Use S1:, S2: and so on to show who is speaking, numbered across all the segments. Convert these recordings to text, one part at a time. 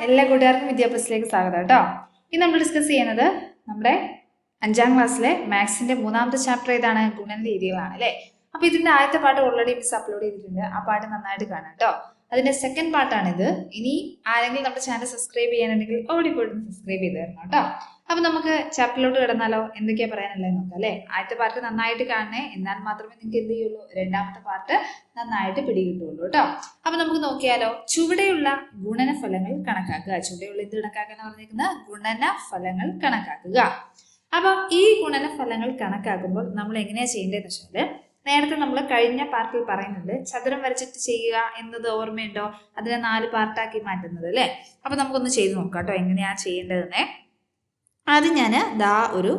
S1: എല്ലാ കൂട്ടുകാർക്കും വിദ്യാഭ്യാസത്തിലേക്ക് സ്വാഗതം കേട്ടോ. ഇന്ന് നമ്മൾ ഡിസ്കസ് ചെയ്യുന്നത് നമ്മുടെ 5ാം ക്ലാസ്സിലെ മാത്സിന്റെ 3ാമത്തെ ചാപ്റ്റർ ഏതാണ്? ഗുണന രീതികളാണ് അല്ലേ. അപ്പൊ ഇതിന്റെ ആദ്യത്തെ പാട്ട് ഓൾറെഡി മിസ് അപ്ലോഡ് ചെയ്തിട്ടുണ്ട്. ആ പാട്ട് നന്നായിട്ട് കാണാം കേട്ടോ. അതിന്റെ സെക്കൻഡ് പാർട്ടാണിത്. ഇനി ആരെങ്കിലും നമ്മുടെ ചാനൽ സബ്സ്ക്രൈബ് ചെയ്യാനുണ്ടെങ്കിൽ ഓടിപ്പോയിട്ട് സബ്സ്ക്രൈബ് ചെയ്ത് തരണം കേട്ടോ. അപ്പൊ നമുക്ക് ചാപ്റ്ററിലോട്ട് കിടന്നാലോ? എന്തൊക്കെയാ പറയാനുള്ളത് നോക്കാം അല്ലെ. ആദ്യത്തെ പാർട്ട് നന്നായിട്ട് കാണണേ, എന്നാൽ മാത്രമേ നിങ്ങൾക്ക് എന്ത് ചെയ്യുള്ളൂ, രണ്ടാമത്തെ പാർട്ട് നന്നായിട്ട് പിടികിട്ടുള്ളൂ കേട്ടോ. അപ്പൊ നമുക്ക് നോക്കിയാലോ. ചുവടെയുള്ള ഗുണനഫലങ്ങൾ കണക്കാക്കുക. ചുവടെയുള്ള എന്ത് കണക്കാക്കുക എന്ന് പറഞ്ഞിരിക്കുന്നത്? ഗുണനഫലങ്ങൾ കണക്കാക്കുക. അപ്പൊ ഈ ഗുണനഫലങ്ങൾ കണക്കാക്കുമ്പോൾ നമ്മൾ എങ്ങനെയാ ചെയ്യേണ്ടതെന്ന് വെച്ചാല്, നേരത്തെ നമ്മൾ കഴിഞ്ഞ പാർട്ടിൽ പറയുന്നുണ്ട് ചതുരം വരച്ചിട്ട് ചെയ്യുക എന്നത് ഓർമ്മയുണ്ടോ? അതിനെ 4 പാർട്ടാക്കി മാറ്റുന്നത് അല്ലെ. അപ്പൊ നമുക്കൊന്ന് ചെയ്ത് നോക്കാം കേട്ടോ, എങ്ങനെയാ ചെയ്യേണ്ടതെന്നേ. ആദ്യം ഞാൻ ഒരു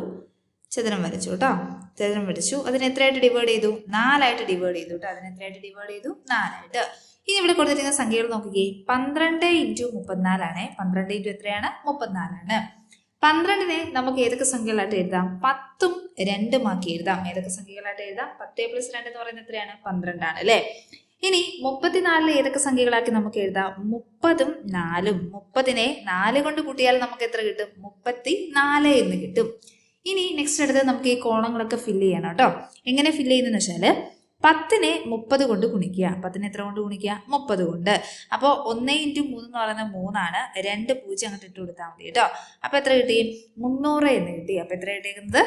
S1: ചതുരം വരച്ചു കേട്ടോ. ചതുരം വരച്ചു. അതിന് എത്രയായിട്ട് ഡിവൈഡ് ചെയ്തു? 4 ആയിട്ട് ഡിവൈഡ് ചെയ്തു കേട്ടോ. അതിന് എത്രയായിട്ട് ഡിവൈഡ് ചെയ്തു? 4 ആയിട്ട്. ഇനി ഇവിടെ കൊടുത്തിരിക്കുന്ന സംഖ്യകൾ നോക്കുകയെ. 12 × 34 ആണ്. 12 × എത്രയാണ്? 34 ആണ്. 12നെ നമുക്ക് ഏതൊക്കെ സംഖ്യകളായിട്ട് എഴുതാം? 10ഉം 2ഉം ആക്കി എഴുതാം. ഏതൊക്കെ സംഖ്യകളായിട്ട് എഴുതാം? 10 + 2 എന്ന് പറയുന്നത് എത്രയാണ്? 12 ആണ് അല്ലെ. ഇനി 34 ഏതൊക്കെ സംഖ്യകളാക്കി നമുക്ക് എഴുതാം? 30ഉം 4ഉം. 30നെ 4 കൊണ്ട് കൂട്ടിയാൽ നമുക്ക് എത്ര കിട്ടും? 34 എന്ന് കിട്ടും. ഇനി നെക്സ്റ്റ് അടുത്ത് നമുക്ക് ഈ കോളങ്ങളൊക്കെ ഫില്ല് ചെയ്യണം കേട്ടോ. എങ്ങനെ ഫില്ല് ചെയ്യുന്നതെന്ന് വെച്ചാൽ, 10നെ 30 കൊണ്ട് ഗുണിക്കുക. 10നെ എത്ര കൊണ്ട് ഗുണിക്കുക? 30 കൊണ്ട്. അപ്പോൾ 1 × 3 എന്ന് പറയുന്നത് 3 ആണ്. 2 0 അങ്ങോട്ട് ഇട്ട് കൊടുത്താൽ മതി കേട്ടോ. അപ്പൊ എത്ര കിട്ടി? 300 എന്ന് കിട്ടി. അപ്പൊ എത്ര കിട്ടിയിരിക്കുന്നത്?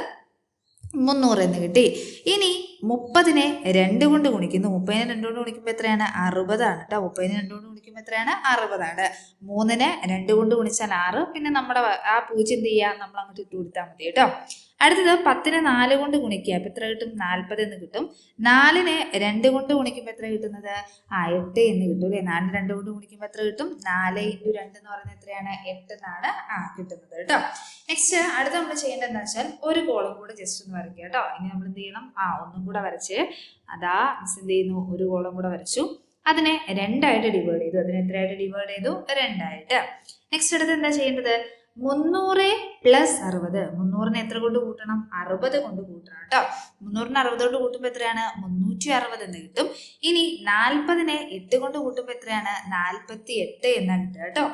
S1: 300 എന്ന് കിട്ടി. ഇനി 30നെ 2 കൊണ്ട് ഗുണിക്കുന്നു. 30നെ 2 കൊണ്ട് ഗുണിക്കുമ്പോൾ എത്രയാണ്? 60 ആണ് കേട്ടോ. 30നെ 2 കൊണ്ട് ഗുണിക്കുമ്പോൾ എത്രയാണ്? 60 ആണ്. 3നെ 2 കൊണ്ട് ഗുണിച്ചാൽ 6. പിന്നെ നമ്മുടെ ആ 0 എന്ത് ചെയ്യുക? നമ്മൾ അങ്ങോട്ട് ഇട്ട് കൊടുത്താൽ മതി കേട്ടോ. അടുത്തത് 10നെ 4 കൊണ്ട് ഗുണിക്കുക. അപ്പൊ എത്ര കിട്ടും? 40 എന്ന് കിട്ടും. 4നെ 2 കൊണ്ട് ഗുണിക്കുമ്പോൾ എത്ര കിട്ടുന്നത്? 8 എന്ന് കിട്ടും അല്ലെ. 4നെ 2 കൊണ്ട് ഗുണിക്കുമ്പോൾ എത്ര കിട്ടും? 4 × 2 എന്ന് പറയുന്നത് എത്രയാണ്? 8 എന്നാണ് കിട്ടുന്നത് കേട്ടോ. നെക്സ്റ്റ് അടുത്ത് നമ്മൾ ചെയ്യേണ്ടത് എന്താ വെച്ചാൽ, ഒരു കോളം കൂടെ ജസ്റ്റ് ഒന്ന് വരയ്ക്കുക കേട്ടോ. ഇനി നമ്മൾ എന്ത് ചെയ്യണം? ഒന്നും കൂടെ വരച്ച് അതാ മിസ് എന്ത് ചെയ്യുന്നു? ഒരു കോളം കൂടെ വരച്ചു. അതിനെ 2 ആയിട്ട് ഡിവൈഡ് ചെയ്തു. അതിനെ എത്രയായിട്ട് ഡിവൈഡ് ചെയ്തു? 2 ആയിട്ട്. നെക്സ്റ്റ് അടുത്ത് എന്താ ചെയ്യേണ്ടത്? 300 + 60. 300നെ എത്ര കൊണ്ട് കൂട്ടണം? 60 കൊണ്ട് കൂട്ടണം കേട്ടോ. 300നെ 60 കൊണ്ട് കൂട്ടുമ്പോൾ എത്രയാണ്? 360 എന്ന് കിട്ടും. ഇനി 40നെ 8 കൊണ്ട് കൂട്ടുമ്പോൾ എത്രയാണ്? 48 എന്നാണ് കിട്ടുക കേട്ടോ.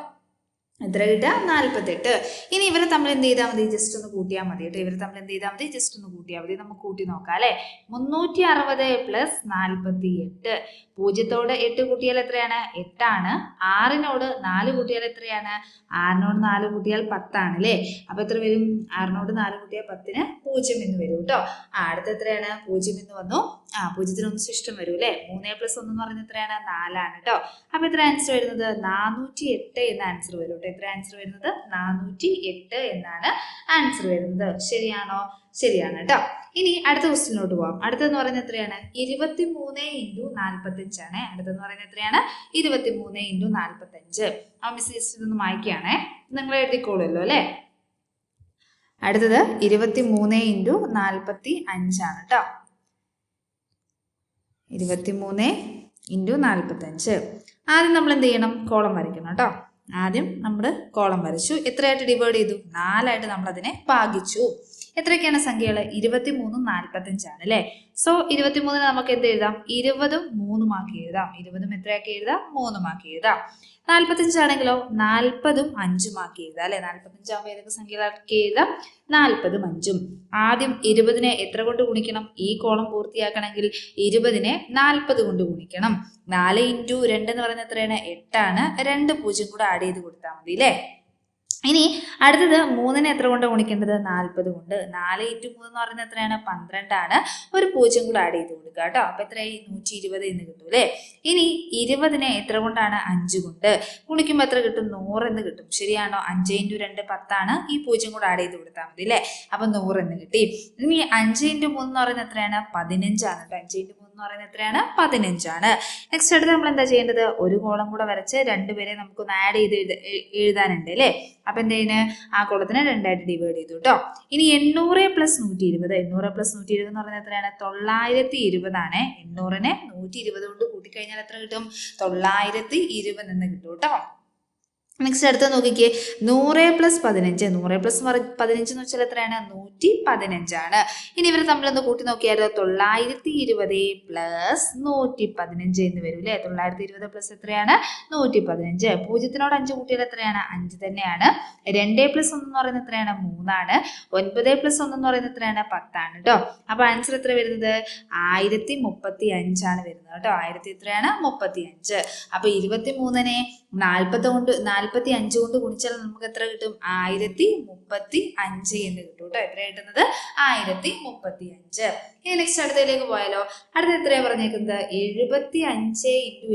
S1: എത്ര കിട്ടുക? 48. ഇനി ഇവരെ തമ്മിൽ എന്ത് ചെയ്താൽ മതി? ജസ്റ്റ് ഒന്ന് കൂട്ടിയാൽ മതി കേട്ടോ. ഇവരെ തമ്മിൽ എന്ത് ചെയ്താൽ മതി? ജസ്റ്റ് ഒന്ന് കൂട്ടിയാൽ മതി. നമുക്ക് കൂട്ടി നോക്കാം അല്ലെ. 360 + 48. 0ത്തോട് 8 കൂട്ടിയാൽ എത്രയാണ്? 8 ആണ്. 6നോട് 4 കൂട്ടിയാൽ എത്രയാണ്? 6നോട് 4 കൂട്ടിയാൽ 10 ആണ് അല്ലേ. അപ്പൊ എത്ര വരും? 6നോട് 4 കൂട്ടിയാൽ 10ന് 0 എന്ന് വരും കേട്ടോ. അടുത്ത എത്രയാണ്? 0 എന്ന് വന്നു. 0ത്തിന് 1 ശിഷ്ടം വരും അല്ലെ. 3 + 1 എന്ന് പറയുന്നത് എത്രയാണ്? 4 ആണ് കേട്ടോ. അപ്പൊ എത്ര ആൻസർ വരുന്നത്? 408 എന്ന ആൻസർ വരും കേട്ടോ. എത്ര ആൻസർ വരുന്നത്? 408 എന്നാണ് ആൻസർ വരുന്നത്. ശരിയാണോ? ശരിയാണ് കേട്ടോ. ഇനി അടുത്ത ക്വസ്റ്റ്യനിലോട്ട് പോവാം. അടുത്തെന്ന് പറയുന്നത് എത്രയാണ്? 23 × 45 ആണ്. അടുത്തെന്ന് പറയുന്നത് എത്രയാണ്? 23 × 45. ആ മിസ് ജസ്റ്റ് ഇതൊന്ന് വായിക്കുകയാണേ, നിങ്ങൾ എഴുതിക്കോളുമല്ലോ അല്ലെ. അടുത്തത് 23 × 45 ആണ് കേട്ടോ. 23 × 45. ആദ്യം നമ്മൾ എന്ത് ചെയ്യണം? കോളം വരയ്ക്കണം കേട്ടോ. ആദ്യം നമ്മൾ കോളം വരച്ചു. എത്രയായിട്ട് ഡിവൈഡ് ചെയ്തു? 4 ആയിട്ട് നമ്മൾ അതിനെ ഭാഗിച്ചു. എത്രയൊക്കെയാണ് സംഖ്യകൾ? 23ഉം 45 ആണ് അല്ലെ. സോ 23ന് നമുക്ക് എന്ത് എഴുതാം? 20ഉം 3ഉം ആക്കി എഴുതാം. 20ഉം എത്രയാക്കി എഴുതാം? 3ഉം ആക്കി എഴുതാം. 45 ആണെങ്കിലോ 40ഉം 5ഉം ആക്കി എഴുതാം അല്ലെ. 45 ആകുമ്പോൾ ഏതൊക്കെ സംഖ്യകളാക്കി എഴുതാം? 40ഉം 5ഉം. ആദ്യം 20നെ എത്ര കൊണ്ട് ഗുണിക്കണം? ഈ കോളം പൂർത്തിയാക്കണമെങ്കിൽ 20നെ 40 കൊണ്ട് ഗുണിക്കണം. 4 × 2 എന്ന് പറയുന്നത് എത്രയാണ്? 8 ആണ്. 2 0 കൂടെ ആഡ് ചെയ്ത് കൊടുത്താൽ മതി അല്ലേ. ഇനി അടുത്തത് 3നെ എത്ര കൊണ്ട് ഗുണിക്കേണ്ടത്? 40 കൊണ്ട്. 4 × 3 എന്ന് പറയുന്നത് എത്രയാണ്? 12 ആണ്. ഒരു 0 കൂടെ ആഡ് ചെയ്ത് കൊടുക്കുക കേട്ടോ. അപ്പൊ എത്രയായി? 120 എന്ന് കിട്ടും അല്ലേ. ഇനി 20നെ എത്ര കൊണ്ടാണ്? 5 കൊണ്ട്. ഗുണിക്കുമ്പോൾ എത്ര കിട്ടും? 100 എന്ന് കിട്ടും. ശരിയാണോ? 5 × 2 10 ആണ്. ഈ 0 കൂടെ ആഡ് ചെയ്ത് കൊടുത്താൽ മതി അല്ലേ. അപ്പൊ 100 എന്ന് കിട്ടി. ഇനി 5 × 3 എന്ന് പറയുന്നത് എത്രയാണ്? 15 ആണ് കേട്ടോ. 5 × 3 എന്ന് പറയുന്നത് എത്രയാണ്? 15 ആണ്. നെക്സ്റ്റ് അടുത്ത് നമ്മൾ എന്താ ചെയ്യേണ്ടത്? ഒരു കോളം കൂടെ വരച്ച് 2 പേരെ നമുക്കൊന്ന് ആഡ് ചെയ്ത് എഴുതാനുണ്ട് അല്ലേ. അപ്പൊ എന്തേന്? ആ കോളത്തിനെ 2 ആയിട്ട് ഡിവൈഡ് ചെയ്തു കേട്ടോ. ഇനി 800 + 120. 800 + 120 എന്ന് പറയുന്നത് എത്രയാണ്? 920 ആണ്. 800നെ 120 കൊണ്ട് കൂട്ടിക്കഴിഞ്ഞാൽ എത്ര കിട്ടും? 920 എന്ന് കിട്ടും കേട്ടോ. നെക്സ്റ്റ് അടുത്ത് നോക്കിക്കേ, 100+15, 100+15 എന്ന് വെച്ചാൽ എത്രയാണ്? 115. ഇനി ഇവർ തമ്മിലൊന്ന് കൂട്ടി നോക്കിയാലോ, 920 + 115 എന്ന് വരും അല്ലേ. 920 പ്ലസ് എത്രയാണ്? 115. 0-നോട് 5 കൂട്ടിയാൽ എത്രയാണ്? 5 തന്നെയാണ്. 2+1 എന്ന് പറയുന്നത് എത്രയാണ്? 3 ആണ്. 9+1 എന്ന് പറയുന്നത് എത്രയാണ്? 10 ആണ് കേട്ടോ. അപ്പൊ ആൻസർ എത്ര വരുന്നത്? 1035 ആണ് വരുന്നത് കേട്ടോ. 1000 എത്രയാണ്? 35. അപ്പൊ 23-നെ 45 കൊണ്ട് ഗുണിച്ചാൽ നമുക്ക് എത്ര കിട്ടും? 1035 എന്ന് കിട്ടും കേട്ടോ. എത്ര കിട്ടുന്നത്? 1035. ഇനി നെക്സ്റ്റ് അടുത്തതിലേക്ക് പോയാലോ. അടുത്ത എത്രയാണ് പറഞ്ഞേക്കുന്നത്? 75 ×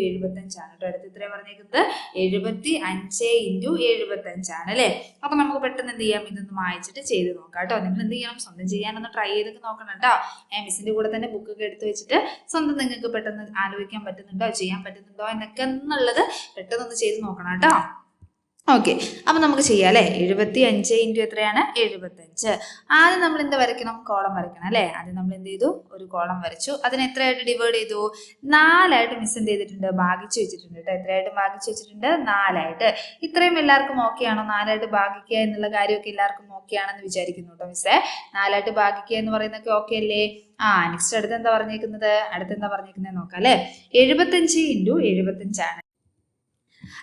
S1: 75 ആണ് കേട്ടോ. അടുത്ത എത്രയാണ് പറഞ്ഞേക്കുന്നത്? 75 × 75 ആണ് അല്ലേ. അപ്പൊ നമുക്ക് പെട്ടെന്ന് എന്ത് ചെയ്യാം? ഇതൊന്ന് വായിച്ചിട്ട് ചെയ്ത് നോക്കാം കേട്ടോ. നിങ്ങൾ എന്ത് ചെയ്യണം? സ്വന്തം ചെയ്യാനൊന്ന് ട്രൈ ചെയ്തൊക്കെ നോക്കണം കേട്ടോ. മിസ്സിന്റെ കൂടെ തന്നെ ബുക്കൊക്കെ എടുത്ത് വെച്ചിട്ട് സ്വന്തം നിങ്ങൾക്ക് പെട്ടെന്ന് ആലോചിക്കാൻ പറ്റുന്നുണ്ടോ, ചെയ്യാൻ പറ്റുന്നുണ്ടോ എന്നൊക്കെ എന്നുള്ളത് പെട്ടെന്ന് ചെയ്ത് നോക്കണം കേട്ടോ. ഓക്കെ, അപ്പൊ നമുക്ക് ചെയ്യാം അല്ലെ. 75 × എത്രയാണ്? 75. ആദ്യം നമ്മൾ എന്ത് വരയ്ക്കണം? കോളം വരയ്ക്കണം അല്ലെ. ആദ്യം നമ്മൾ എന്ത് ചെയ്തു? ഒരു കോളം വരച്ചു. അതിനെ എത്രയായിട്ട് ഡിവൈഡ് ചെയ്തു? 4 മിസ് എന്ത് ചെയ്തിട്ടുണ്ട്? ഭാഗിച്ചു വെച്ചിട്ടുണ്ട് കേട്ടോ. എത്രയായിട്ട് ഭാഗിച്ചു വെച്ചിട്ടുണ്ട്? 4. ഇത്രയും എല്ലാവർക്കും ഓക്കെ ആണോ? 4 ഭാഗിക്കുക എന്നുള്ള കാര്യമൊക്കെ എല്ലാവർക്കും ഓക്കെ ആണെന്ന് വിചാരിക്കുന്നു കേട്ടോ മിസ്സേ. 4 ഭാഗിക്കുക എന്ന് പറയുന്നതൊക്കെ ഓക്കെ അല്ലേ? നെക്സ്റ്റ് അടുത്ത് എന്താ പറഞ്ഞേക്കുന്നത്? നോക്കാം അല്ലെ. 75 × 75 ആണ്.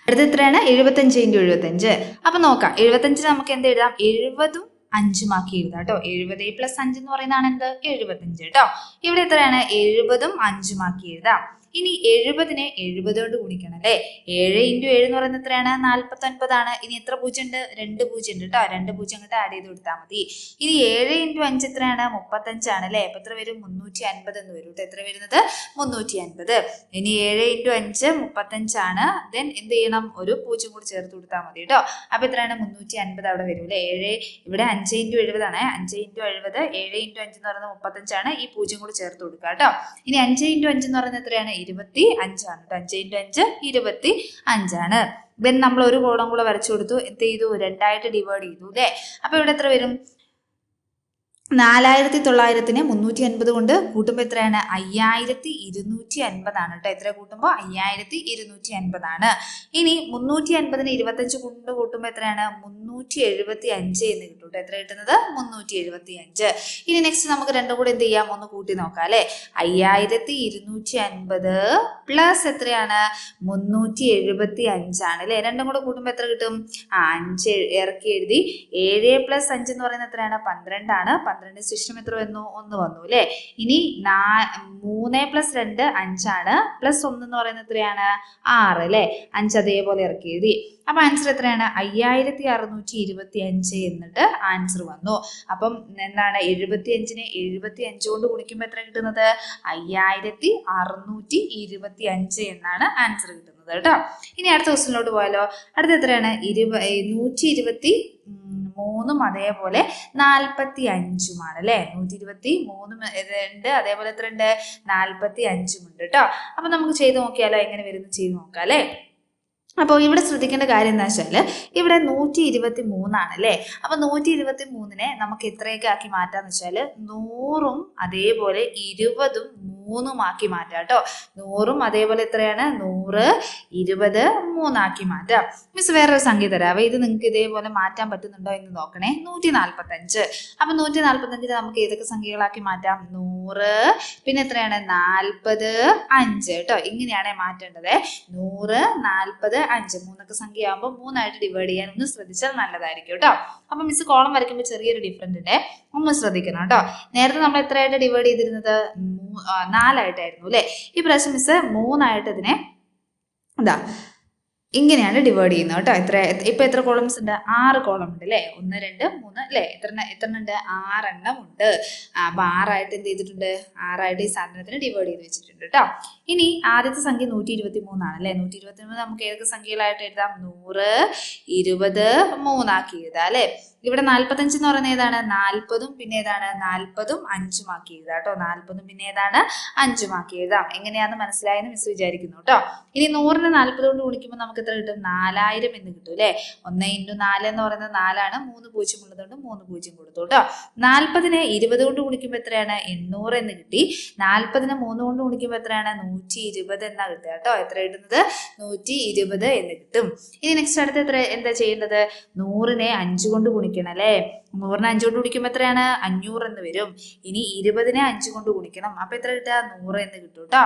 S1: അടുത്ത എത്രയാണ്? 75 × 75. അപ്പൊ നോക്കാം. 75 നമുക്ക് എന്ത് എഴുതാം? 70ഉം 5ഉം ആക്കി എഴുതാം കേട്ടോ. 70 + 5 എന്ന് പറയുന്നതാണ് എന്ത്? 75 കേട്ടോ. ഇവിടെ എത്രയാണ്? 70ഉം 5ഉം ആക്കി എഴുതാം. ഇനി 70-നെ 70 കൊണ്ട് ഗുണിക്കണം അല്ലേ. 7 × 7 എന്ന് പറയുന്നത് എത്രയാണ്? 49 ആണ്. ഇനി എത്ര 0 ഉണ്ട്? 2 0 ഉണ്ട് കേട്ടോ. 2 0 അങ്ങോട്ട് ആഡ് ചെയ്ത് കൊടുത്താൽ മതി. ഇനി 7 × 5 എത്രയാണ്? 35 ആണ് അല്ലേ. അപ്പൊ എത്ര വരും? 350 എന്ന് വരും കേട്ടോ. എത്ര വരുന്നത്? 350. ഇനി 7 × 5 35 ആണ്. ദെൻ എന്ത് ചെയ്യണം? ഒരു 0 കൂടി ചേർത്ത് കൊടുത്താൽ മതി കേട്ടോ. അപ്പൊ എത്രയാണ്? 350 അവിടെ വരും അല്ലേ. 7 ഇവിടെ 5 × 70 ആണ്. 5 × 70, 7 × 5 എന്ന് പറയുന്നത് 35 ആണ്. ഈ 0 കൂടി ചേർത്ത് കൊടുക്കുക കേട്ടോ. ഇനി 5 × 5 എന്ന് പറയുന്നത് എത്രയാണ്? 25 ആണ്. 5 × 5 25 ആണ്. ദെൻ നമ്മൾ ഒരു കോളം കൂടെ വരച്ചു കൊടുത്തു. എന്ത് ചെയ്തു? 2 ഡിവൈഡ് ചെയ്തു അല്ലേ. അപ്പൊ ഇവിടെ എത്ര വരും? 4900-നെ 350 കൊണ്ട് കൂട്ടുമ്പോൾ എത്രയാണ്? 5250 ആണ് കേട്ടോ. എത്ര കൂട്ടുമ്പോൾ? 5250 ആണ്. ഇനി 350-നെ 25 കൊണ്ട് കൂട്ടുമ്പോൾ എത്രയാണ്? 375 എന്ന് കിട്ടും കേട്ടോ. എത്ര കിട്ടുന്നത്? 375. ഇനി നെക്സ്റ്റ് നമുക്ക് രണ്ടും കൂടെ എന്ത് ചെയ്യാം? ഒന്ന് കൂട്ടി നോക്കാം അല്ലെ. 5250 പ്ലസ് എത്രയാണ്? 375 ആണ് അല്ലെ. രണ്ടും കൂടെ കൂട്ടുമ്പോൾ എത്ര കിട്ടും? 5 ഇറക്കി എഴുതി. 7 + 5 എന്ന് പറയുന്നത് എത്രയാണ്? 12 ആണ്. 12 ശേഷം എത്ര വന്നു? 1 വന്നു അല്ലെ. ഇനി 3 + 2 5 ആണ്. +1 എന്ന് പറയുന്നത് എത്രയാണ്? 6 അല്ലെ. 5 അതേപോലെ ഇറക്കി എഴുതി. അപ്പൊ ആൻസർ എത്രയാണ്? 5625 എന്നിട്ട് ആൻസർ വന്നു. അപ്പം എന്താണ്? 75-നെ 75 കൊണ്ട് ഗുണിക്കുമ്പോൾ എത്ര കിട്ടുന്നത്? 5625 എന്നാണ് ആൻസർ കിട്ടുന്നത് കേട്ടോ. ഇനി അടുത്ത ക്വസ്റ്റ്യനിലോട്ട് പോയാലോ. അടുത്ത എത്രയാണ്? 123-ഉം അതേപോലെ 45-ഉമാണ് അല്ലെ. 123 അതേപോലെ എത്ര ഉണ്ട്? 45 ഉണ്ട് കേട്ടോ. അപ്പൊ നമുക്ക് ചെയ്ത് നോക്കിയാലോ. എങ്ങനെ വരുന്നു ചെയ്ത് നോക്കാം അല്ലെ. അപ്പോൾ ഇവിടെ ശ്രദ്ധിക്കേണ്ട കാര്യം എന്താ വെച്ചാൽ ഇവിടെ 123 ആണ് അല്ലേ. അപ്പൊ 123-നെ നമുക്ക് എത്രയൊക്കെ ആക്കി മാറ്റാന്ന് വെച്ചാൽ 100ഉം അതേപോലെ 20ഉം 3ഉം ആക്കി മാറ്റാം കേട്ടോ. 100ഉം അതേപോലെ എത്രയാണ്? 100, 20, 3 ആക്കി മാറ്റാം. മിസ് വേറൊരു സംഖ്യ തരാം. ഇത് നിങ്ങൾക്ക് ഇതേപോലെ മാറ്റാൻ പറ്റുന്നുണ്ടോ എന്ന് നോക്കണേ. 145. അപ്പൊ 145-നെ നമുക്ക് ഏതൊക്കെ സംഖ്യകളാക്കി മാറ്റാം? 100, പിന്നെ എത്രയാണ്? 40, 5 കേട്ടോ. ഇങ്ങനെയാണ് മാറ്റേണ്ടത്. 100, 40, 5 മൂന്നൊക്കെ സംഖ്യ ആകുമ്പോൾ 3 ആയിട്ട് ഡിവൈഡ് ചെയ്യാൻ ഒന്ന് ശ്രദ്ധിച്ചാൽ നല്ലതായിരിക്കും കേട്ടോ. അപ്പൊ മിസ് കോളം വരയ്ക്കുമ്പോൾ ചെറിയൊരു ഡിഫറൻറ്റ് ഉണ്ട്, ഒന്ന് ശ്രദ്ധിക്കണം കേട്ടോ. നേരത്തെ നമ്മൾ എത്രയായിട്ട് ഡിവൈഡ് ചെയ്തിരുന്നത്? 4 ആയിട്ടായിരുന്നു അല്ലെ. ഈ പ്രാവശ്യം മിസ് 3 ആയിട്ട് ഇതിനെ എന്താ ഇങ്ങനെയാണ് ഡിവൈഡ് ചെയ്യുന്നത് കേട്ടോ. ഇപ്പൊ എത്ര കോളംസ് ഉണ്ട്? 6 കോളം ഉണ്ട് അല്ലെ. 1, 2, 3 അല്ലെ. എത്ര ഉണ്ട്? 6 എണ്ണം ഉണ്ട്. അപ്പൊ 6 ആയിട്ട് എന്ത് ചെയ്തിട്ടുണ്ട്? 6 ആയിട്ട് ഈ സാധനത്തിന് ഡിവൈഡ് ചെയ്ത് വെച്ചിട്ടുണ്ട് കേട്ടോ. ഇനി ആദ്യത്തെ സംഖ്യ 123 ആണ് അല്ലെ. 123 നമുക്ക് ഏതൊക്കെ സംഖ്യകളായിട്ട് എഴുതാം? 100, 20, 3 ആക്കി എഴുതാം അല്ലെ. ഇവിടെ 45 എന്ന് പറയുന്നത് ഏതാണ്? 40 പിന്നെ ഏതാണ്? 40 5 ആക്കി എഴുതാം കേട്ടോ. 40 പിന്നെ ഏതാണ്? 5 ആക്കി എഴുതാം. എങ്ങനെയാന്ന് മനസ്സിലായെന്ന് മിസ് വിചാരിക്കുന്നു കേട്ടോ. ഇനി 100നെ 40 കൊണ്ട് ഗുണിക്കുമ്പോൾ നമുക്ക് എത്ര കിട്ടും? 4000 എന്ന് കിട്ടും അല്ലെ. 1 × 4 എന്ന് പറയുന്നത് 4 ആണ്. 3 0 ഉള്ളതുകൊണ്ട് 3 0 കൊടുത്തു കേട്ടോ. 40നെ 20 കൊണ്ട് ഗുണിക്കുമ്പോൾ എത്രയാണ്? 800 എന്ന് കിട്ടി. 40നെ 3 കൊണ്ട് ഗുണിക്കുമ്പോൾ എത്രയാണ്? 120 എന്നാ കിട്ടുക കേട്ടോ. എത്ര കിട്ടുന്നത്? 120 എന്ന് കിട്ടും. ഇനി നെക്സ്റ്റ് അടുത്ത് എന്താ ചെയ്യേണ്ടത്? 100നെ 5 കൊണ്ട് ഗുണിക്കണം അല്ലെ. 100നെ 5 കൊണ്ട് ഗുണിക്കുമ്പോൾ എത്രയാണ്? 500 എന്ന് വരും. ഇനി 20നെ 5 കൊണ്ട് ഗുണിക്കണം. അപ്പൊ എത്ര കിട്ടുക? 100 എന്ന് കിട്ടും കേട്ടോ.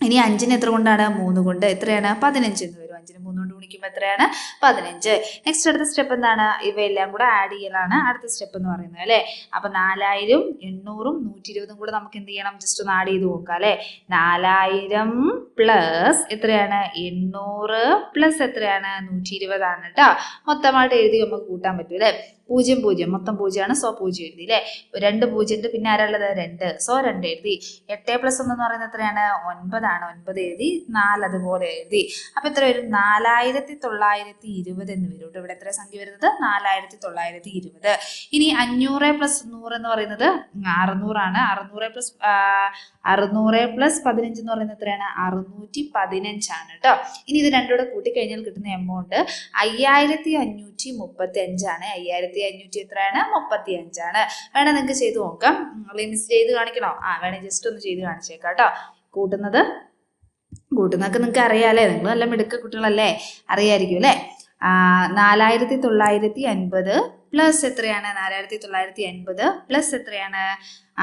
S1: ഇനി 5നെ എത്ര കൊണ്ടാണ്? 3 കൊണ്ട്. എത്രയാണ്? 15 എന്ന് വരും. 5നെ 3 കൊണ്ട് ഗുണിക്കുമ്പോൾ എത്രയാണ്? 15. നെക്സ്റ്റ് അടുത്ത സ്റ്റെപ്പ് എന്താണ്? ഇവയെല്ലാം കൂടെ ആഡ് ചെയ്യലാണ് അടുത്ത സ്റ്റെപ്പ് എന്ന് പറയുന്നത് അല്ലെ. അപ്പൊ 4000 800 120 കൂടെ നമുക്ക് എന്ത് ചെയ്യണം? ജസ്റ്റ് ഒന്ന് ആഡ് ചെയ്ത് നോക്കാം അല്ലെ. 4000 പ്ലസ് എത്രയാണ്? 800 പ്ലസ് എത്രയാണ്? 120 ആണ് കേട്ടോ. മൊത്തമായിട്ട് എഴുതി നമുക്ക് കൂട്ടാൻ പറ്റും അല്ലെ. 0 0 മൊത്തം 0 ആണ്. സോ 0 എഴുതി അല്ലെ. 2 0 ഉണ്ട്. പിന്നെ ആരാളുള്ളത്? 2. സോ 2 എഴുതി. 8 + 1 എന്ന് പറയുന്നത് എത്രയാണ്? 9 ആണ്. 9 എഴുതി. 4 അതുപോലെ എഴുതി. അപ്പൊ എത്ര വരും? 4920 എന്ന് വരും കേട്ടോ. ഇവിടെ എത്ര സംഖ്യ വരുന്നത്? 4920. ഇനി 500 + 100 എന്ന് പറയുന്നത് 600 ആണ്. 600 + 15 എന്ന് പറയുന്നത് എത്രയാണ്? 615 ആണ് കേട്ടോ. ഇനി ഇത് രണ്ടും കൂടെ കൂട്ടിക്കഴിഞ്ഞാൽ കിട്ടുന്ന എമൗണ്ട് 5535 ആണ്. 5500 എത്രയാണ്? 35 ആണ്. വേണം നിങ്ങൾക്ക് ചെയ്ത് നോക്കാം. മിസ് ചെയ്ത് കാണിക്കണോ? വേണേ ജസ്റ്റ് ഒന്ന് ചെയ്ത് കാണിച്ചേക്കാം കേട്ടോ. കൂട്ടുന്നതൊക്കെ നിങ്ങൾക്ക് അറിയാമല്ലേ. നിങ്ങൾ നല്ല മിടുക്ക കുട്ടികളല്ലേ, അറിയായിരിക്കും അല്ലേ. 4950 പ്ലസ് എത്രയാണ്? 4950 പ്ലസ് എത്രയാണ്?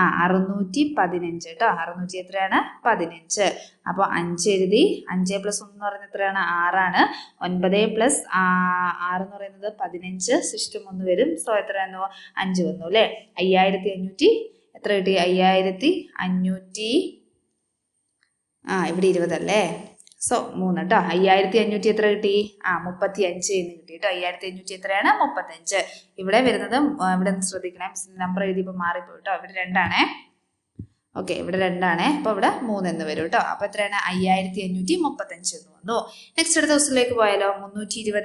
S1: 615 കേട്ടോ. 600 എത്രയാണ്? 15. അപ്പോൾ 5 എഴുതി. 5 + 1 എന്ന് പറയുന്നത് എത്രയാണ്? 6 ആണ്. 9 + 6 എന്ന് പറയുന്നത് 15. സിസ്റ്റം 1 വരും. സോ എത്രയാണോ? 5 വന്നു അല്ലേ. 5500 എത്ര കിട്ടി? 5500 ഇവിടെ 20 അല്ലേ. സോ 3 കേട്ടോ. 5500 എത്ര കിട്ടി? 35 എന്ന് കിട്ടി കേട്ടോ. 5500 എത്രയാണ്? 35. ഇവിടെ വരുന്നത് ഇവിടെ ശ്രദ്ധിക്കണേ, നമ്പർ എഴുതിയപ്പോൾ മാറിപ്പോയി കേട്ടോ. ഇവിടെ 2 ആണേ. ഓക്കെ, ഇവിടെ 2 ആണേ. അപ്പൊ ഇവിടെ 3 എന്ന് വരും കേട്ടോ. അപ്പൊ എത്രയാണ്? 5535 എന്ന് വന്നു. നെക്സ്റ്റ് അടുത്ത ദിവസത്തിലേക്ക് പോയാലോ. 320 ×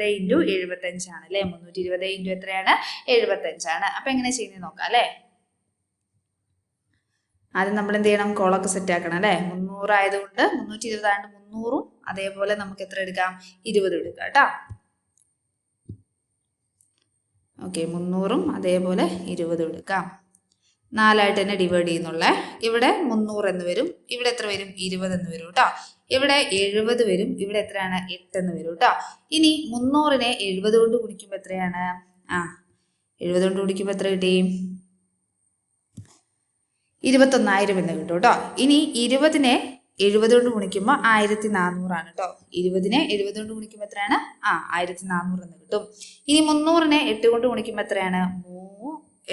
S1: 75 ആണ് അല്ലെ. 320 × എത്രയാണ്? 75 ആണ്. അപ്പൊ എങ്ങനെ ചെയ്യുന്നത് നോക്കാം അല്ലെ. ആദ്യം നമ്മൾ എന്ത് ചെയ്യണം? കോളൊക്കെ സെറ്റ് ആക്കണം അല്ലെ. 300 ആയതുകൊണ്ട് 320 ആയതുകൊണ്ട് 300ഉം അതേപോലെ നമുക്ക് എത്ര എടുക്കാം? 20 എടുക്കാം കേട്ടോ. ഓക്കെ, 300ഉം അതേപോലെ 20 എടുക്കാം. 4 ആയിട്ട് തന്നെ ഡിവൈഡ് ചെയ്യുന്നുള്ള. ഇവിടെ 300 എന്ന് വരും. ഇവിടെ എത്ര വരും? 20 എന്ന് വരും കേട്ടോ. ഇവിടെ 70 വരും. ഇവിടെ എത്രയാണ്? 8 എന്ന് വരും കേട്ടോ. ഇനി 300നെ 70 കൊണ്ട് ഗുണിക്കുമ്പോൾ എത്രയാണ്? 70 കൊണ്ട് ഗുണിക്കുമ്പോൾ എത്ര കിട്ടി? 21000 എന്ന് കിട്ടും കേട്ടോ. ഇനി 20നെ 70 കൊണ്ട് ഗുണിക്കുമ്പോൾ 1400 ആണ് കേട്ടോ. 20നെ 70 കൊണ്ട് ഗുണിക്കുമ്പോൾ എത്രയാണ്? 1400 എന്ന് കിട്ടും. ഇനി 300നെ 8 കൊണ്ട് ഗുണിക്കുമ്പോൾ എത്രയാണ്?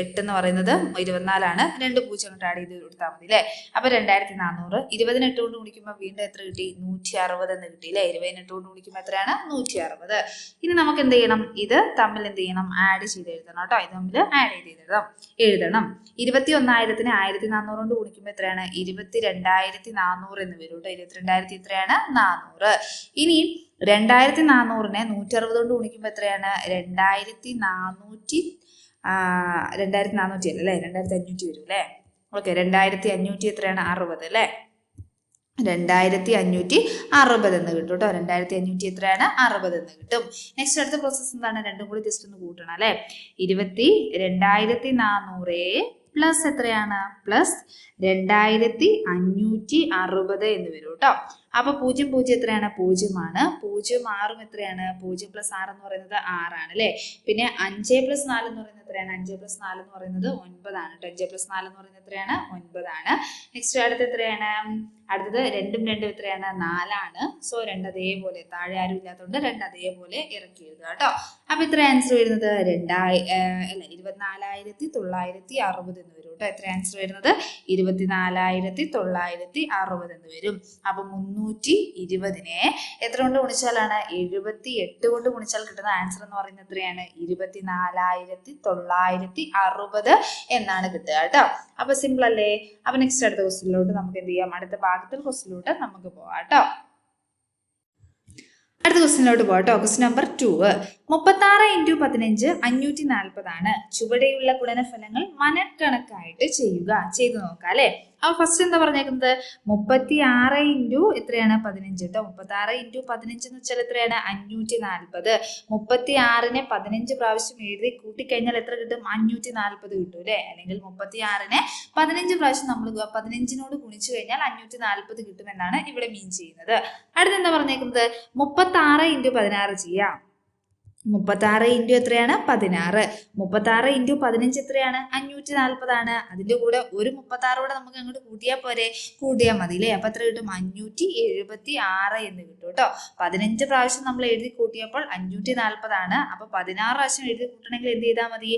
S1: 8 എന്ന് പറയുന്നത് 24 ആണ്. 2 0 അങ്ങോട്ട് ആഡ് ചെയ്ത് കൊടുത്താൽ മതി അല്ലേ. അപ്പൊ 2400. 20നെ 8 കൊണ്ട് ഗുണിക്കുമ്പോൾ വീണ്ടും എത്ര കിട്ടി? 160 എന്ന് കിട്ടി അല്ലേ. 20നെ 8 കൊണ്ട് ഗുണിക്കുമ്പോൾ എത്രയാണ്? 160. ഇനി നമുക്ക് എന്ത് ചെയ്യണം? ഇത് തമ്മിൽ എന്ത് ചെയ്യണം? ആഡ് ചെയ്ത് എഴുതണം കേട്ടോ. ഇത് തമ്മിൽ ആഡ് ചെയ്ത് എഴുതണം. 21000നെ 1400 കൊണ്ട് ഗുണിക്കുമ്പോൾ എത്രയാണ്? 22400 എന്ന് വരും കേട്ടോ. 22000 എത്രയാണ്? 400. ഇനി 2400നെ 160 കൊണ്ട് ഗുണിക്കുമ്പോൾ എത്രയാണ്? 2400 2400 അല്ലേ. 2500 വരും അല്ലേ. ഓക്കെ, 2500 എത്രയാണ്? 60 അല്ലേ. 2560 എന്ന് കിട്ടും കേട്ടോ. 2500 എത്രയാണ്? 60 എന്ന് കിട്ടും. നെക്സ്റ്റ് അടുത്ത പ്രോസസ് എന്താണ്? രണ്ടും കൂടി ജസ്റ്റ് ഒന്ന് കൂട്ടണം അല്ലേ. 2400 പ്ലസ് എത്രയാണ്? പ്ലസ് 2560 എന്ന് വരും കേട്ടോ. അപ്പൊ 0 0 എത്രയാണ്? 0 ആണ്. 0 6 എത്രയാണ്? 0 + 6 എന്ന് പറയുന്നത് 6 ആണ് അല്ലെ. പിന്നെ 5 + 4 എന്ന് പറയുന്നത് എത്രയാണ്? 5 + 4 എന്ന് പറയുന്നത് 9 ആണ് കേട്ടോ. 5 + 4 എന്ന് പറയുന്നത് എത്രയാണ്? 9 ആണ്. നെക്സ്റ്റ് അടുത്ത് എത്രയാണ്? അടുത്തത് 2 ഉം 2 എത്രയാണ്? 4 ആണ്. സോ 2 അതേപോലെ, താഴെ ആരും ഇല്ലാത്തതുകൊണ്ട് 2 അതേപോലെ ഇറക്കി എഴുതുക കേട്ടോ. അപ്പൊ ഇത്ര ആൻസർ വരുന്നത് 24960 എന്ന് വരും കേട്ടോ. എത്ര ആൻസർ വരുന്നത്? 24960 എന്ന് വരും. അപ്പൊ 320നെ എത്ര കൊണ്ട് ഗുണിച്ചാലാണ്? 78 കൊണ്ട് ഗുണിച്ചാൽ കിട്ടുന്ന ആൻസർ എന്ന് പറയുന്നത് എത്രയാണ്? 24960 എന്നാണ് കിട്ടുക കേട്ടോ. അപ്പൊ സിമ്പിൾ അല്ലേ. അപ്പൊ നെക്സ്റ്റ് അടുത്ത ക്വസ്റ്റ്യനിലോട്ട് നമുക്ക് എന്ത് ചെയ്യാം? അടുത്ത ഭാഗത്തിൽ ക്വസ്റ്റ്യനിലോട്ട് നമുക്ക് പോവാം കേട്ടോ. അടുത്ത ക്വസ്റ്റിനിലോട്ട് പോകട്ടോ. Question number 2. 36 × 15 540 ചുവടെയുള്ള ഗുണനഫലങ്ങൾ മനക്കണക്കായിട്ട് ചെയ്യുക. ചെയ്തു നോക്കാം അല്ലെ. അപ്പൊ ഫസ്റ്റ് എന്താ പറഞ്ഞേക്കുന്നത്? 36 എത്രയാണ്? 15 കേട്ടോ. 36 × 15 എന്ന് വെച്ചാൽ എത്രയാണ്? 540. 36നെ 15 പ്രാവശ്യം എഴുതി കൂട്ടിക്കഴിഞ്ഞാൽ എത്ര കിട്ടും? 540 കിട്ടും അല്ലെ. അല്ലെങ്കിൽ 36നെ 15 പ്രാവശ്യം നമ്മൾ 15നോട് ഗുണിച്ചു കഴിഞ്ഞാൽ 540 കിട്ടുമെന്നാണ് ഇവിടെ മീൻ ചെയ്യുന്നത്. അടുത്ത് എന്താ പറഞ്ഞേക്കുന്നത്? 36 × 16 ചെയ്യാം. 36 × എത്രയാണ്? 16. 36 × 15 എത്രയാണ്? 540 അതിന്റെ കൂടെ ഒരു 36 കൂടെ നമുക്ക് അങ്ങോട്ട് കൂട്ടിയാൽ പോരെ? കൂട്ടിയാൽ മതി അല്ലേ. അപ്പൊ എത്ര കിട്ടും? 576 എന്ന് കിട്ടും കേട്ടോ. 15 പ്രാവശ്യം നമ്മൾ എഴുതി കൂട്ടിയപ്പോൾ 540 അപ്പൊ 16 പ്രാവശ്യം എഴുതി കൂട്ടണമെങ്കിൽ എന്ത് ചെയ്താൽ മതി?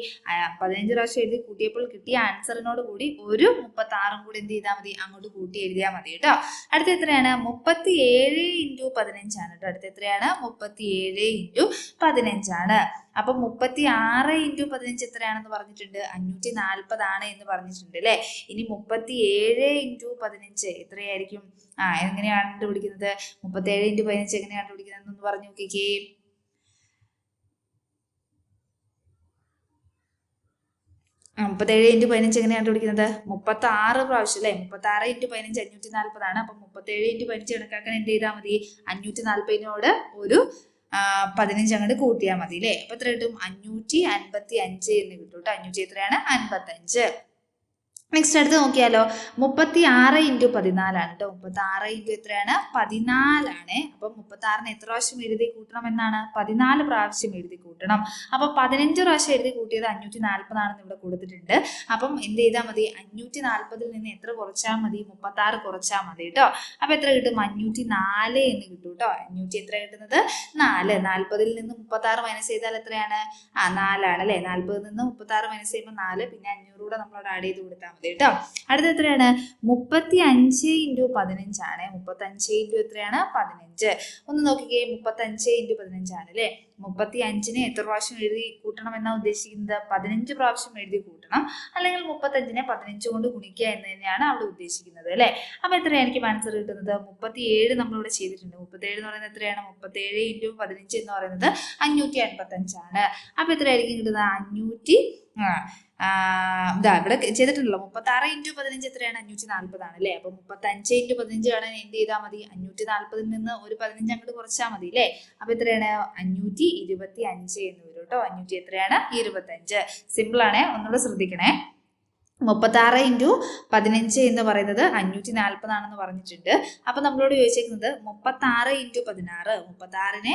S1: 15 പ്രാവശ്യം എഴുതി കൂട്ടിയപ്പോൾ കിട്ടിയ ആൻസറിനോട് കൂടി ഒരു 36 കൂടി എന്ത് ചെയ്താൽ മതി? അങ്ങോട്ട് കൂട്ടി എഴുതിയാൽ മതി കേട്ടോ. അടുത്ത എത്രയാണ്? 37 × 15 ആണ് കേട്ടോ. അടുത്ത എത്രയാണ്? 37 × 15 ആണ്. അപ്പൊ 36 × 15 എത്രയാണെന്ന് പറഞ്ഞിട്ടുണ്ട്? 540 എന്ന് പറഞ്ഞിട്ടുണ്ട് അല്ലെ. ഇനി 37 × 15 എത്രയായിരിക്കും? എങ്ങനെയാണ് കണ്ടുപിടിക്കുന്നത്? 37 × 15 എങ്ങനെയാണ് കണ്ടുപിടിക്കുന്നത് എന്ന് പറഞ്ഞു നോക്കിക്കേ. 37 × 15 എങ്ങനെയാണ് കണ്ടുപിടിക്കുന്നത്? 36 പ്രാവശ്യം അല്ലെ. 36 × 15 540 അപ്പൊ 37 × 15 കണക്കാക്കാൻ എന്ത് ചെയ്താൽ മതി? 540നോട് ഒരു 15 അങ്ങോട്ട് കൂട്ടിയാൽ മതി അല്ലേ. അപ്പൊ എത്ര കിട്ടും? 555 എന്ന് കിട്ടും കേട്ടോ. 500 എത്രയാണ്? 55. നെക്സ്റ്റ് അടുത്ത് നോക്കിയാലോ. 36 × 14 ആണ് കേട്ടോ. 36 × എത്രയാണ്? 14 അപ്പൊ 36നെ എത്ര പ്രാവശ്യം എഴുതി കൂട്ടണം എന്നാണ്? 14 പ്രാവശ്യം എഴുതി കൂട്ടണം. അപ്പൊ 15 പ്രാവശ്യം എഴുതി കൂട്ടിയത് 540 ആണെന്ന് ഇവിടെ കൊടുത്തിട്ടുണ്ട്. അപ്പം എന്ത് ചെയ്താൽ മതി? 540 നിന്ന് എത്ര കുറച്ചാൽ മതി? 36 കുറച്ചാൽ മതി കേട്ടോ. അപ്പൊ എത്ര കിട്ടും? 504 എന്ന് കിട്ടും കേട്ടോ. 500 എത്ര കിട്ടുന്നത്? 4. 40 നിന്ന് 36 മൈനസ് ചെയ്താൽ എത്രയാണ്? 4 ആണ് അല്ലെ. 40 നിന്ന് 36 മൈനസ് ചെയ്യുമ്പോൾ 4, പിന്നെ 500 കൂടെ നമ്മളോട് ആഡ് ചെയ്ത് കൊടുത്താൽ മതി കേട്ടോ. അടുത്ത എത്രയാണ്? 35 × 15 ആണ്. 35 × എത്രയാണ്? 15. ഒന്ന് നോക്കിക്കേ. 35 × 15 ആണ് അല്ലെ. 35നെ എത്ര പ്രാവശ്യം എഴുതി കൂട്ടണം എന്നാണ് ഉദ്ദേശിക്കുന്നത്? 15 പ്രാവശ്യം എഴുതി കൂട്ടണം. അല്ലെങ്കിൽ 35നെ 15 കൊണ്ട് ഗുണിക്കുക എന്ന് തന്നെയാണ് അവിടെ ഉദ്ദേശിക്കുന്നത് അല്ലെ. അപ്പൊ എത്രയാണ് എനിക്ക് ആൻസർ കിട്ടുന്നത്? 37 നമ്മളിവിടെ ചെയ്തിട്ടുണ്ട്. 37 എന്ന് പറയുന്നത് എത്രയാണ്? 37 × 15 എന്ന് പറയുന്നത് 585 ആണ്. അപ്പൊ എത്രയായിരിക്കും കിട്ടുന്നത്? 500 ഇവിടെ ചെയ്തിട്ടുണ്ടല്ലോ. 36 × 15 എത്രയാണ്? 540 ആണ് അല്ലെ. അപ്പൊ 35 × 15 കാണാൻ എന്ത് ചെയ്താൽ മതി? 540 നിന്ന് ഒരു 15 അങ്ങോട്ട് കുറച്ചാൽ മതി അല്ലെ. അപ്പൊ എത്രയാണ്? 525 എന്ന് വരും കേട്ടോ. 500 എത്രയാണ്? 25. സിമ്പിൾ ആണ്. ഒന്നുകൂടെ ശ്രദ്ധിക്കണേ. 36 × 15 എന്ന് പറയുന്നത് 540 ആണെന്ന് പറഞ്ഞിട്ടുണ്ട്. അപ്പൊ നമ്മളോട് ചോദിച്ചേക്കുന്നത് 36 × 16. 36നെ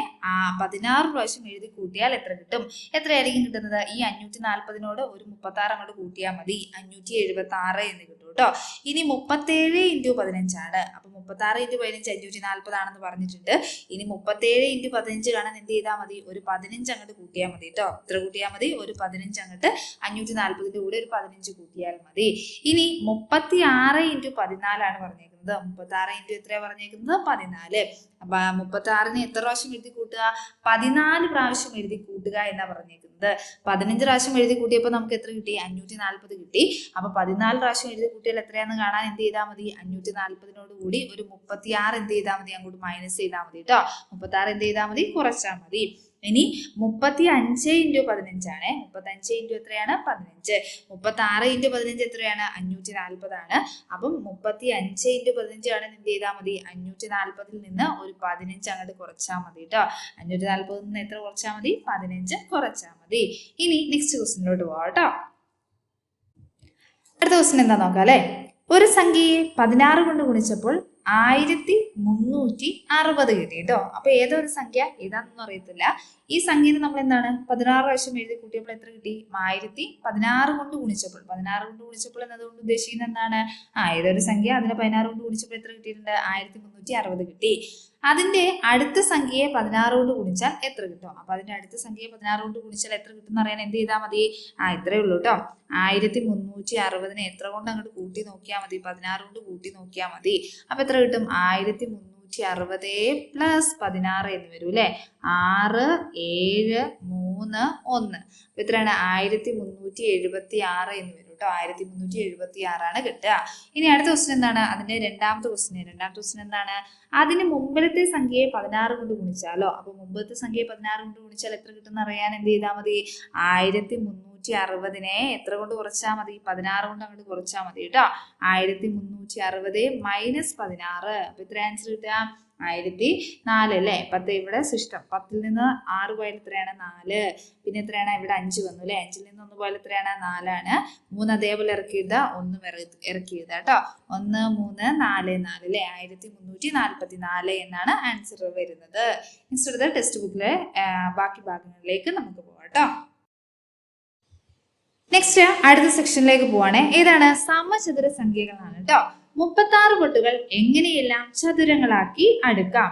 S1: 16 പ്രാവശ്യം എഴുതി കൂട്ടിയാൽ എത്ര കിട്ടും? എത്രയായിരിക്കും കിട്ടുന്നത്? ഈ 540നോട് ഒരു 36 അങ്ങോട്ട് കൂട്ടിയാൽ മതി. 576 എന്ന് കിട്ടും കേട്ടോ. ഇനി 37 × 15 ആണ്. അപ്പൊ 36 × 15 540 ആണെന്ന് പറഞ്ഞിട്ടുണ്ട്. ഇനി 37 × 15 കാണാൻ എന്ത് ചെയ്താൽ മതി? ഒരു 15 അങ്ങോട്ട് കൂട്ടിയാൽ മതി കേട്ടോ. എത്ര കൂട്ടിയാൽ മതി? ഒരു 15 അങ്ങോട്ട് 540ന്റെ കൂടെ ഒരു 15 കൂട്ടിയാൽ മതി. ഇനി 36 × 14 ആണ് പറഞ്ഞേക്കുന്നത്. 36 × എത്രയാ പറഞ്ഞേക്കുന്നത്? 14. അപ്പൊ 36നെ എത്ര പ്രാവശ്യം എഴുതി കൂട്ടുക? 14 പ്രാവശ്യം എഴുതി കൂട്ടുക എന്നാ പറഞ്ഞേക്കുന്നത്. 15 പ്രാവശ്യം എഴുതി കൂട്ടിയപ്പോൾ നമുക്ക് എത്ര കിട്ടി? 540 കിട്ടി. അപ്പൊ 14 പ്രാവശ്യം എഴുതി കൂട്ടിയാൽ എത്രയാന്ന് കാണാൻ എന്ത് ചെയ്താൽ മതി? 540നോട് കൂടി ഒരു 36 എന്ത് ചെയ്താൽ മതി? അങ്ങോട്ട് മൈനസ് ചെയ്താൽ മതി കേട്ടോ. 36 എന്ത് ചെയ്താൽ മതി? കുറച്ചാൽ മതി. ഇനി 35 × 15 ആണ്. 35 × എത്രയാണ്? 15. 36 × 15 എത്രയാണ്? 540 ആണ്. അപ്പം 35 × 15 ആണ് എന്ത് ചെയ്താൽ മതി? 540 നിന്ന് ഒരു 15 അങ്ങോട്ട് കുറച്ചാൽ മതി കേട്ടോ. 540 നിന്ന് എത്ര കുറച്ചാൽ മതി? 15 കുറച്ചാൽ മതി. ഇനി നെക്സ്റ്റ് ക്വസ്റ്റിനിലോട്ട് പോവാം കേട്ടോ. അടുത്ത ക്വസ്റ്റ്യൻ എന്താ നോക്കാം അല്ലെ. ഒരു സംഖ്യയെ 16 കൊണ്ട് ഗുണിച്ചപ്പോൾ 1360 കിട്ടി കേട്ടോ. അപ്പൊ ഏതൊരു സംഖ്യ ഏതാണെന്നൊന്നും അറിയത്തില്ല. ഈ സംഖ്യയിൽ നമ്മൾ എന്താണ് 16 പ്രാവശ്യം എഴുതി കൂട്ടിയപ്പോൾ എത്ര കിട്ടി? 1016 കൊണ്ട് ഗുണിച്ചപ്പോൾ. 16 കൊണ്ട് ഗുണിച്ചപ്പോൾ എന്നതുകൊണ്ട് ഉദ്ദേശിക്കുന്നത് എന്താണ്? ഏതൊരു സംഖ്യ അതിനെ 16 കൊണ്ട് ഗുണിച്ചപ്പോൾ എത്ര കിട്ടിയിട്ടുണ്ട്? 1360 കിട്ടി. അതിന്റെ അടുത്ത സംഖ്യയെ 16 കൊണ്ട് ഗുണിച്ചാൽ എത്ര കിട്ടും? അപ്പൊ അതിന്റെ അടുത്ത സംഖ്യയെ 16 കൊണ്ട് ഗുണിച്ചാൽ എത്ര കിട്ടും എന്ന് അറിയാൻ എന്ത് ചെയ്താൽ മതി? ഇത്രയേ ഉള്ളൂ കേട്ടോ. 1360നെ എത്ര കൊണ്ട് അങ്ങോട്ട് കൂട്ടി നോക്കിയാൽ മതി? 16 കൊണ്ട് കൂട്ടി നോക്കിയാൽ മതി. അപ്പൊ എത്ര കിട്ടും? 1360 + 16 എന്ന് വരും അല്ലെ. 6, 7, 3, 1. അപ്പൊ എത്രയാണ്? 1376 എന്ന് വരും കേട്ടോ. കേട്ടോ. 1376 കിട്ടുക. ഇനി അടുത്ത ക്വസ്റ്റ്യൻ എന്താണ്? അതിന്റെ രണ്ടാമത്തെ ക്വസ്റ്റ്യൻ എന്താണ്? അതിന് മുമ്പിലത്തെ സംഖ്യയെ 16 കൊണ്ട് ഗുണിച്ചാലോ? അപ്പൊ മുമ്പത്തെ സംഖ്യയെ 16 കൊണ്ട് ഗുണിച്ചാൽ എത്ര കിട്ടുന്ന അറിയാൻ എന്ത് ചെയ്താൽ മതി? 1360 എത്ര കൊണ്ട് കുറച്ചാൽ മതി? 16 കൊണ്ട് അങ്ങോട്ട് കുറച്ചാൽ മതി കേട്ടോ. 1360 മൈനസ് 16. അപ്പൊ ഇത്ര ആൻസർ കിട്ടുക 1004 അല്ലേ. 10 ഇവിടെ ശിഷ്ടം. 10ൽ നിന്ന് 6 പോയാൽ എത്രയാണ്? 4. പിന്നെ എത്രയാണ്? ഇവിടെ 5 വന്നു അല്ലെ. 5ൽ നിന്ന് 1 പോയാൽ എത്രയാണ്? 4 ആണ്. 3 അതേപോലെ ഇറക്കി എഴുതുക, 1 ഇറക്കി എഴുതുക കേട്ടോ. 1 3 4 4 അല്ലെ. 1344 എന്നാണ് ആൻസർ വരുന്നത്. നെക്സ്റ്റ് അടുത്ത ടെക്സ്റ്റ് ബുക്കിലെ ബാക്കി ഭാഗങ്ങളിലേക്ക് നമുക്ക് പോകാം കേട്ടോ. നെക്സ്റ്റ് അടുത്ത സെക്ഷനിലേക്ക് പോവാണ്. ഏതാണ്? സമചതുര സംഖ്യകളാണ് കേട്ടോ. 36 പൊട്ടുകൾ എങ്ങനെയെല്ലാം ചതുരങ്ങളാക്കി അടുക്കാം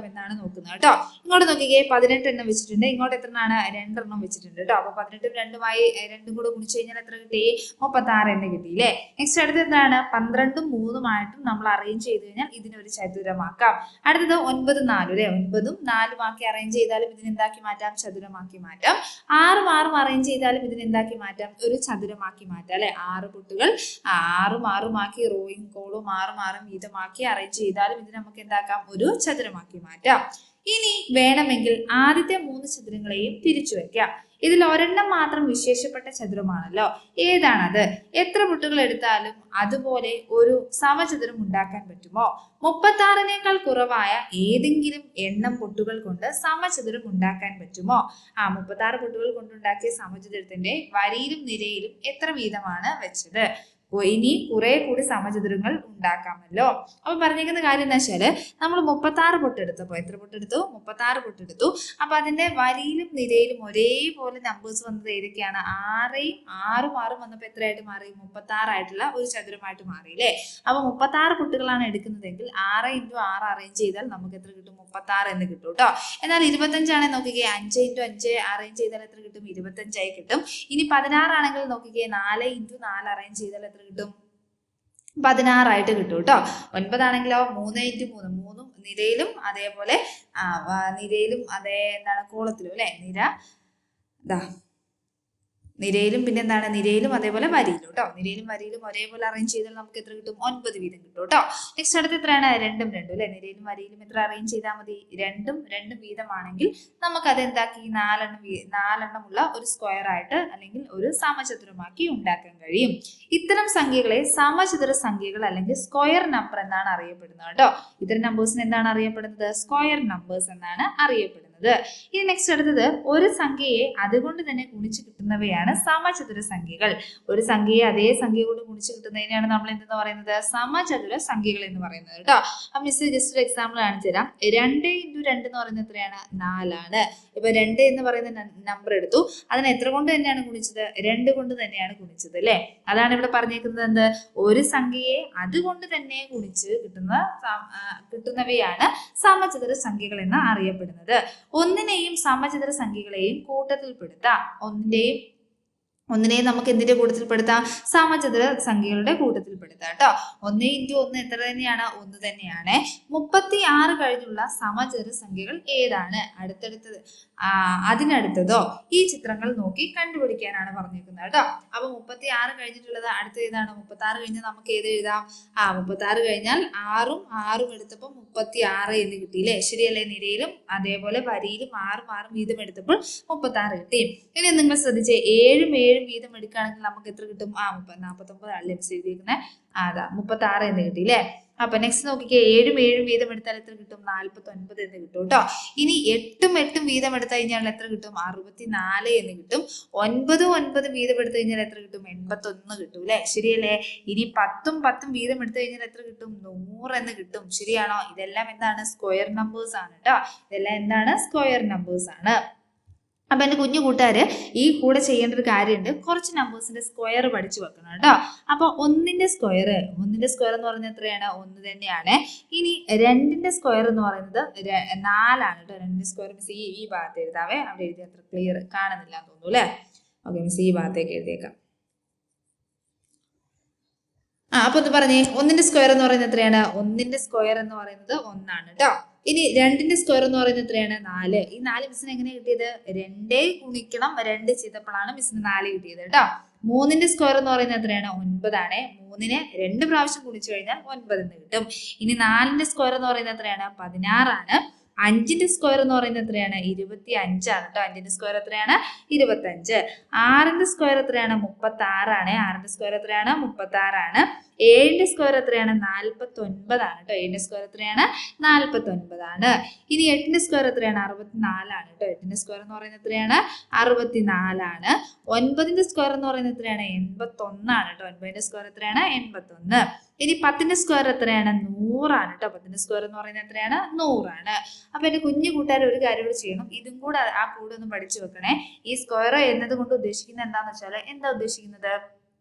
S1: എന്നാണ് നോക്കുന്നത് കേട്ടോ. ഇങ്ങോട്ട് നോക്കിക്കേ, 18 എണ്ണം വെച്ചിട്ടുണ്ട്. ഇങ്ങോട്ട് എത്ര എണ്ണമാണ്? 2 എണ്ണം വെച്ചിട്ടുണ്ട് കേട്ടോ. അപ്പൊ 18 2മായി 2 കൂടെ ഗുണിച്ചു കഴിഞ്ഞാൽ എത്ര കിട്ടി? 36 എന്ന് കിട്ടിയില്ലേ. നെക്സ്റ്റ് അടുത്തത് എന്താണ്? 12 3 നമ്മൾ അറേഞ്ച് ചെയ്ത് കഴിഞ്ഞാൽ ഇതിനൊരു ചതുരമാക്കാം. അടുത്തത് 9 4 അല്ലെ. 9 4 ആക്കി അറേഞ്ച് ചെയ്താലും ഇതിന് എന്താക്കി മാറ്റാം? ചതുരമാക്കി മാറ്റാം. 6 അറേഞ്ച് ചെയ്താലും ഇതിന് എന്താക്കി മാറ്റാം? ഒരു ചതുരമാക്കി മാറ്റാം അല്ലെ. 6 പൊട്ടുകൾ 6 ആക്കി റോയും കോളും 6 വീതമാക്കി അറേഞ്ച് ചെയ്താലും ഇത് നമുക്ക് എന്താക്കാം? ഒരു ചതുരമാക്കി മാറ്റാം. ഇനി വേണമെങ്കിൽ ആദ്യത്തെ 3 ചതുരങ്ങളെയും തിരിച്ചു വെക്കാം. ഇതിൽ ഒരെണ്ണം മാത്രം വിശേഷപ്പെട്ട ചതുരമാണല്ലോ. ഏതാണത്? എത്ര പൊട്ടുകൾ എടുത്താലും അതുപോലെ ഒരു സമചതുരം ഉണ്ടാക്കാൻ പറ്റുമോ? 36നേക്കാൾ കുറവായ ഏതെങ്കിലും എണ്ണം പൊട്ടുകൾ കൊണ്ട് സമചതുരം ഉണ്ടാക്കാൻ പറ്റുമോ? 36 പൊട്ടുകൾ കൊണ്ടുണ്ടാക്കിയ സമചതുരത്തിന്റെ വരിയിലും നിരയിലും എത്ര വീതമാണ് വെച്ചത്? ഇനി കുറെ കൂടി സമചതുരങ്ങൾ ഉണ്ടാക്കാമല്ലോ. അപ്പൊ പറഞ്ഞേക്കുന്ന കാര്യം എന്താ വെച്ചാല്, നമ്മൾ 36 പൊട്ടെടുത്തപ്പോ എത്ര പൊട്ടെടുത്തു? 36 പൊട്ടെടുത്തു. അപ്പൊ അതിന്റെ വരിയിലും നിരയിലും ഒരേപോലെ നമ്പേഴ്സ് വന്നത് ഏതൊക്കെയാണ്? 6 വന്നപ്പോ എത്രയായിട്ട് മാറി? 36 ആയിട്ടുള്ള ഒരു ചതുരമായിട്ട് മാറി അല്ലേ. അപ്പൊ 36 പൊട്ടുകളാണ് എടുക്കുന്നതെങ്കിൽ 6 × 6 അറേഞ്ച് ചെയ്താൽ നമുക്ക് എത്ര കിട്ടും? 36 എന്ന് കിട്ടും കേട്ടോ. എന്നാൽ 25 ആണെങ്കിൽ നോക്കിക്കേ, 5 × 5 അറേഞ്ച് ചെയ്താൽ എത്ര കിട്ടും? 25 ആയി കിട്ടും. ഇനി 16 ആണെങ്കിൽ നോക്കിക്കേ, 4 × 4 അറേഞ്ച് ചെയ്താൽ എത്ര കിട്ടും? 16 ആയിട്ട് കിട്ടും കേട്ടോ. 9 ആണെങ്കിലോ 3 × 3 3 നിരയിലും അതേപോലെ എന്താണ് കോളത്തിലും അല്ലെ. നിരയിലും പിന്നെ എന്താണ്? നിരയിലും അതേപോലെ വരിയിലും കേട്ടോ. നിരയിലും വരിയിലും ഒരേപോലെ അറേഞ്ച് ചെയ്താൽ നമുക്ക് എത്ര കിട്ടും? 9 വീതം കിട്ടും കേട്ടോ. നെക്സ്റ്റ് അടുത്ത് എത്രയാണ്? 2 2 അല്ലെ. നിരയിലും വരിയിലും എത്ര അറേഞ്ച് ചെയ്താൽ മതി? 2 2 വീതമാണെങ്കിൽ നമുക്ക് അത് എന്താക്കി? 4 എണ്ണമുള്ള ഒരു സ്ക്വയർ ആയിട്ട് അല്ലെങ്കിൽ ഒരു സമചതുരമാക്കി ഉണ്ടാക്കാൻ കഴിയും. ഇത്തരം സംഖ്യകളെ സമചതുര സംഖ്യകൾ അല്ലെങ്കിൽ സ്ക്വയർ നമ്പർ എന്നാണ് അറിയപ്പെടുന്നത് കേട്ടോ. ഇത്തരം നമ്പേഴ്സിന് എന്താണ് അറിയപ്പെടുന്നത്? സ്ക്വയർ നമ്പേഴ്സ് എന്നാണ് അറിയപ്പെടുന്നത്. ഇനി നെക്സ്റ്റ് അടുത്തത്, ഒരു സംഖ്യയെ അതുകൊണ്ട് തന്നെ ഗുണിച്ച് കിട്ടുന്നവയാണ് സമചതുര സംഖ്യകൾ. ഒരു സംഖ്യയെ അതേ സംഖ്യ കൊണ്ട് ഗുണിച്ച് കിട്ടുന്നതിനാണ് നമ്മൾ എന്തെന്ന് പറയുന്നത്? സമചതുര സംഖ്യകൾ എന്ന് പറയുന്നത് കേട്ടോ. അപ്പൊ മിസ് ജസ്റ്റ് ഒരു എക്സാമ്പിൾ കാണിച്ചു തരാം. 2 × 2 എന്ന് പറയുന്നത് എത്രയാണ്? 4 ആണ്. ഇപ്പൊ 2 എന്ന് പറയുന്ന നമ്പർ എടുത്തു, അതിനെ എത്ര കൊണ്ട് തന്നെയാണ് ഗുണിച്ചത്? 2 കൊണ്ട് തന്നെയാണ് ഗുണിച്ചത് അല്ലെ. അതാണ് ഇവിടെ പറഞ്ഞേക്കുന്നത്. എന്ത്? ഒരു സംഖ്യയെ അതുകൊണ്ട് തന്നെ ഗുണിച്ച് കിട്ടുന്നവയാണ് സമചതുര സംഖ്യകൾ എന്ന് അറിയപ്പെടുന്നത്. ഒന്നിനെയും സമചതുര സംഖ്യകളെയും കൂട്ടത്തിൽപ്പെടുത്താം. ഒന്നിനെയും നമുക്ക് എന്തിന്റെ കൂട്ടത്തിൽപ്പെടുത്താം? സമചതുര സംഖ്യകളുടെ കൂട്ടത്തിൽപ്പെടുത്താം കേട്ടോ. 1 × 1 എത്ര തന്നെയാണ്? 1 തന്നെയാണ്. 36 കഴിഞ്ഞുള്ള സമചതുര സംഖ്യകൾ ഏതാണ്? അതിനടുത്തതോ? ഈ ചിത്രങ്ങൾ നോക്കി കണ്ടുപിടിക്കാനാണ് പറഞ്ഞിരിക്കുന്നത് കേട്ടോ. അപ്പൊ 36 കഴിഞ്ഞിട്ടുള്ളത് അടുത്ത ഏതാണ്? 36 കഴിഞ്ഞാൽ നമുക്ക് ഏത് എഴുതാം? 36 കഴിഞ്ഞാൽ 6 എടുത്തപ്പോൾ 36 എന്ന് കിട്ടിയില്ലേ. ശരിയല്ലേ. നിരയിലും അതേപോലെ വരിയിലും 6 വീതം എടുത്തപ്പോൾ 36 കിട്ടി. ഇനി നിങ്ങൾ ശ്രദ്ധിച്ചേ, 7 വീതം എടുക്കുകയാണെങ്കിൽ നമുക്ക് എത്ര കിട്ടും? 49 അല്ലേ എഴുതിയിരിക്കുന്നത്. 36 എന്ന് കിട്ടിയില്ലേ. അപ്പൊ നെക്സ്റ്റ് നോക്കിക്കേ, 7 വീതം എടുത്താൽ എത്ര കിട്ടും? 49 എന്ന് കിട്ടും കേട്ടോ. ഇനി 8 വീതം എടുത്തു കഴിഞ്ഞാൽ എത്ര കിട്ടും? 64 എന്ന് കിട്ടും. 9 വീതം എടുത്തു കഴിഞ്ഞാൽ എത്ര കിട്ടും? 81 കിട്ടും അല്ലെ. ശരിയല്ലേ. ഇനി 10 വീതം എടുത്തു കഴിഞ്ഞാൽ എത്ര കിട്ടും? 100 എന്ന് കിട്ടും. ശരിയാണോ? ഇതെല്ലാം എന്താണ്? സ്ക്വയർ നമ്പേഴ്സ് ആണ് കേട്ടോ. ഇതെല്ലാം എന്താണ്? സ്ക്വയർ നമ്പേഴ്സ് ആണ്. അപ്പൊ എന്റെ കുഞ്ഞു കൂട്ടുകാര് ഈ കൂടെ ചെയ്യേണ്ട ഒരു കാര്യമുണ്ട്. കുറച്ച് നമ്പേഴ്സിന്റെ സ്ക്വയർ പഠിച്ചു വെക്കണം കേട്ടോ. അപ്പൊ 1ന്റെ സ്ക്വയർ എന്ന് പറയുന്നത് എത്രയാണ്? 1 തന്നെയാണ്. ഇനി 2ന്റെ സ്ക്വയർ എന്ന് പറയുന്നത് 4 ആണ് കേട്ടോ. 2ന്റെ സ്ക്വയർ മിസ് ഈ ഭാഗത്ത് എഴുതാവേ. അവിടെ എഴുതി അത്ര ക്ലിയർ കാണുന്നില്ല എന്ന് തോന്നുന്നു അല്ലെ. ഓക്കെ മിസ് ഈ ഭാഗത്തേക്ക് എഴുതിയേക്കാം. അപ്പൊ ഒന്ന് പറഞ്ഞേ, 1ന്റെ സ്ക്വയർ എന്ന് പറയുന്നത് എത്രയാണ്? 1ന്റെ സ്ക്വയർ എന്ന് പറയുന്നത് 1 ആണ് കേട്ടോ. ഇനി 2ന്റെ സ്ക്വയർ എന്ന് പറയുന്നത് എത്രയാണ്? 4. ഈ 4 മിസ്സിന് എങ്ങനെ കിട്ടിയത്? 2 ഗുണിക്കണം 2 ചെയ്തപ്പോഴാണ് മിസ്സിന് 4 കിട്ടിയത് കേട്ടോ. 3ന്റെ സ്ക്വയർ എന്ന് പറയുന്നത് എത്രയാണ്? 9 ആണ്. 3നെ 2 പ്രാവശ്യം ഗുണിച്ചു കഴിഞ്ഞാൽ 9 എന്ന് കിട്ടും. ഇനി 4ന്റെ സ്ക്വയർ എന്ന് പറയുന്നത് എത്രയാണ്? 16 ആണ്. 5ന്റെ സ്ക്വയർ എന്ന് പറയുന്നത് എത്രയാണ്? 25 ആണ് കേട്ടോ. 5ന്റെ സ്ക്വയർ എത്രയാണ്? 25. 6ന്റെ സ്ക്വയർ എത്രയാണ്? 36 ആണ്. 6ന്റെ സ്ക്വയർ എത്രയാണ്? 36 ആണ്. 7ന്റെ സ്ക്വയർ എത്രയാണ്? 49 ആണ് കേട്ടോ. 7ന്റെ സ്ക്വയർ എത്രയാണ്? 49 ആണ്. ഇനി 8ന്റെ സ്ക്വയർ എത്രയാണ്? 64 ആണ് കേട്ടോ. 8ന്റെ സ്ക്വയർ എന്ന് പറയുന്നത് എത്രയാണ്? 64 ആണ്. 9ന്റെ സ്ക്വയർ എന്ന് പറയുന്നത് എത്രയാണ്? 81 ആണ് കേട്ടോ. 9ന്റെ സ്ക്വയർ എത്രയാണ്? 81. ഇനി 10ന്റെ സ്ക്വയർ എത്രയാണ്? 100 ആണ് കേട്ടോ. 10ന്റെ സ്ക്വയർ എന്ന് പറയുന്നത് എത്രയാണ്? 100 ആണ്. അപ്പൊ എന്റെ കുഞ്ഞു കൂട്ടുകാർ ഒരു കാര്യം കൂടി ചെയ്യണം. ഇതും കൂടെ ആ കൂടെ ഒന്ന് പഠിച്ചു വെക്കണേ. ഈ സ്ക്വയർ എന്നത് കൊണ്ട് ഉദ്ദേശിക്കുന്നത് എന്താന്ന് വെച്ചാൽ എന്താ ഉദ്ദേശിക്കുന്നത്?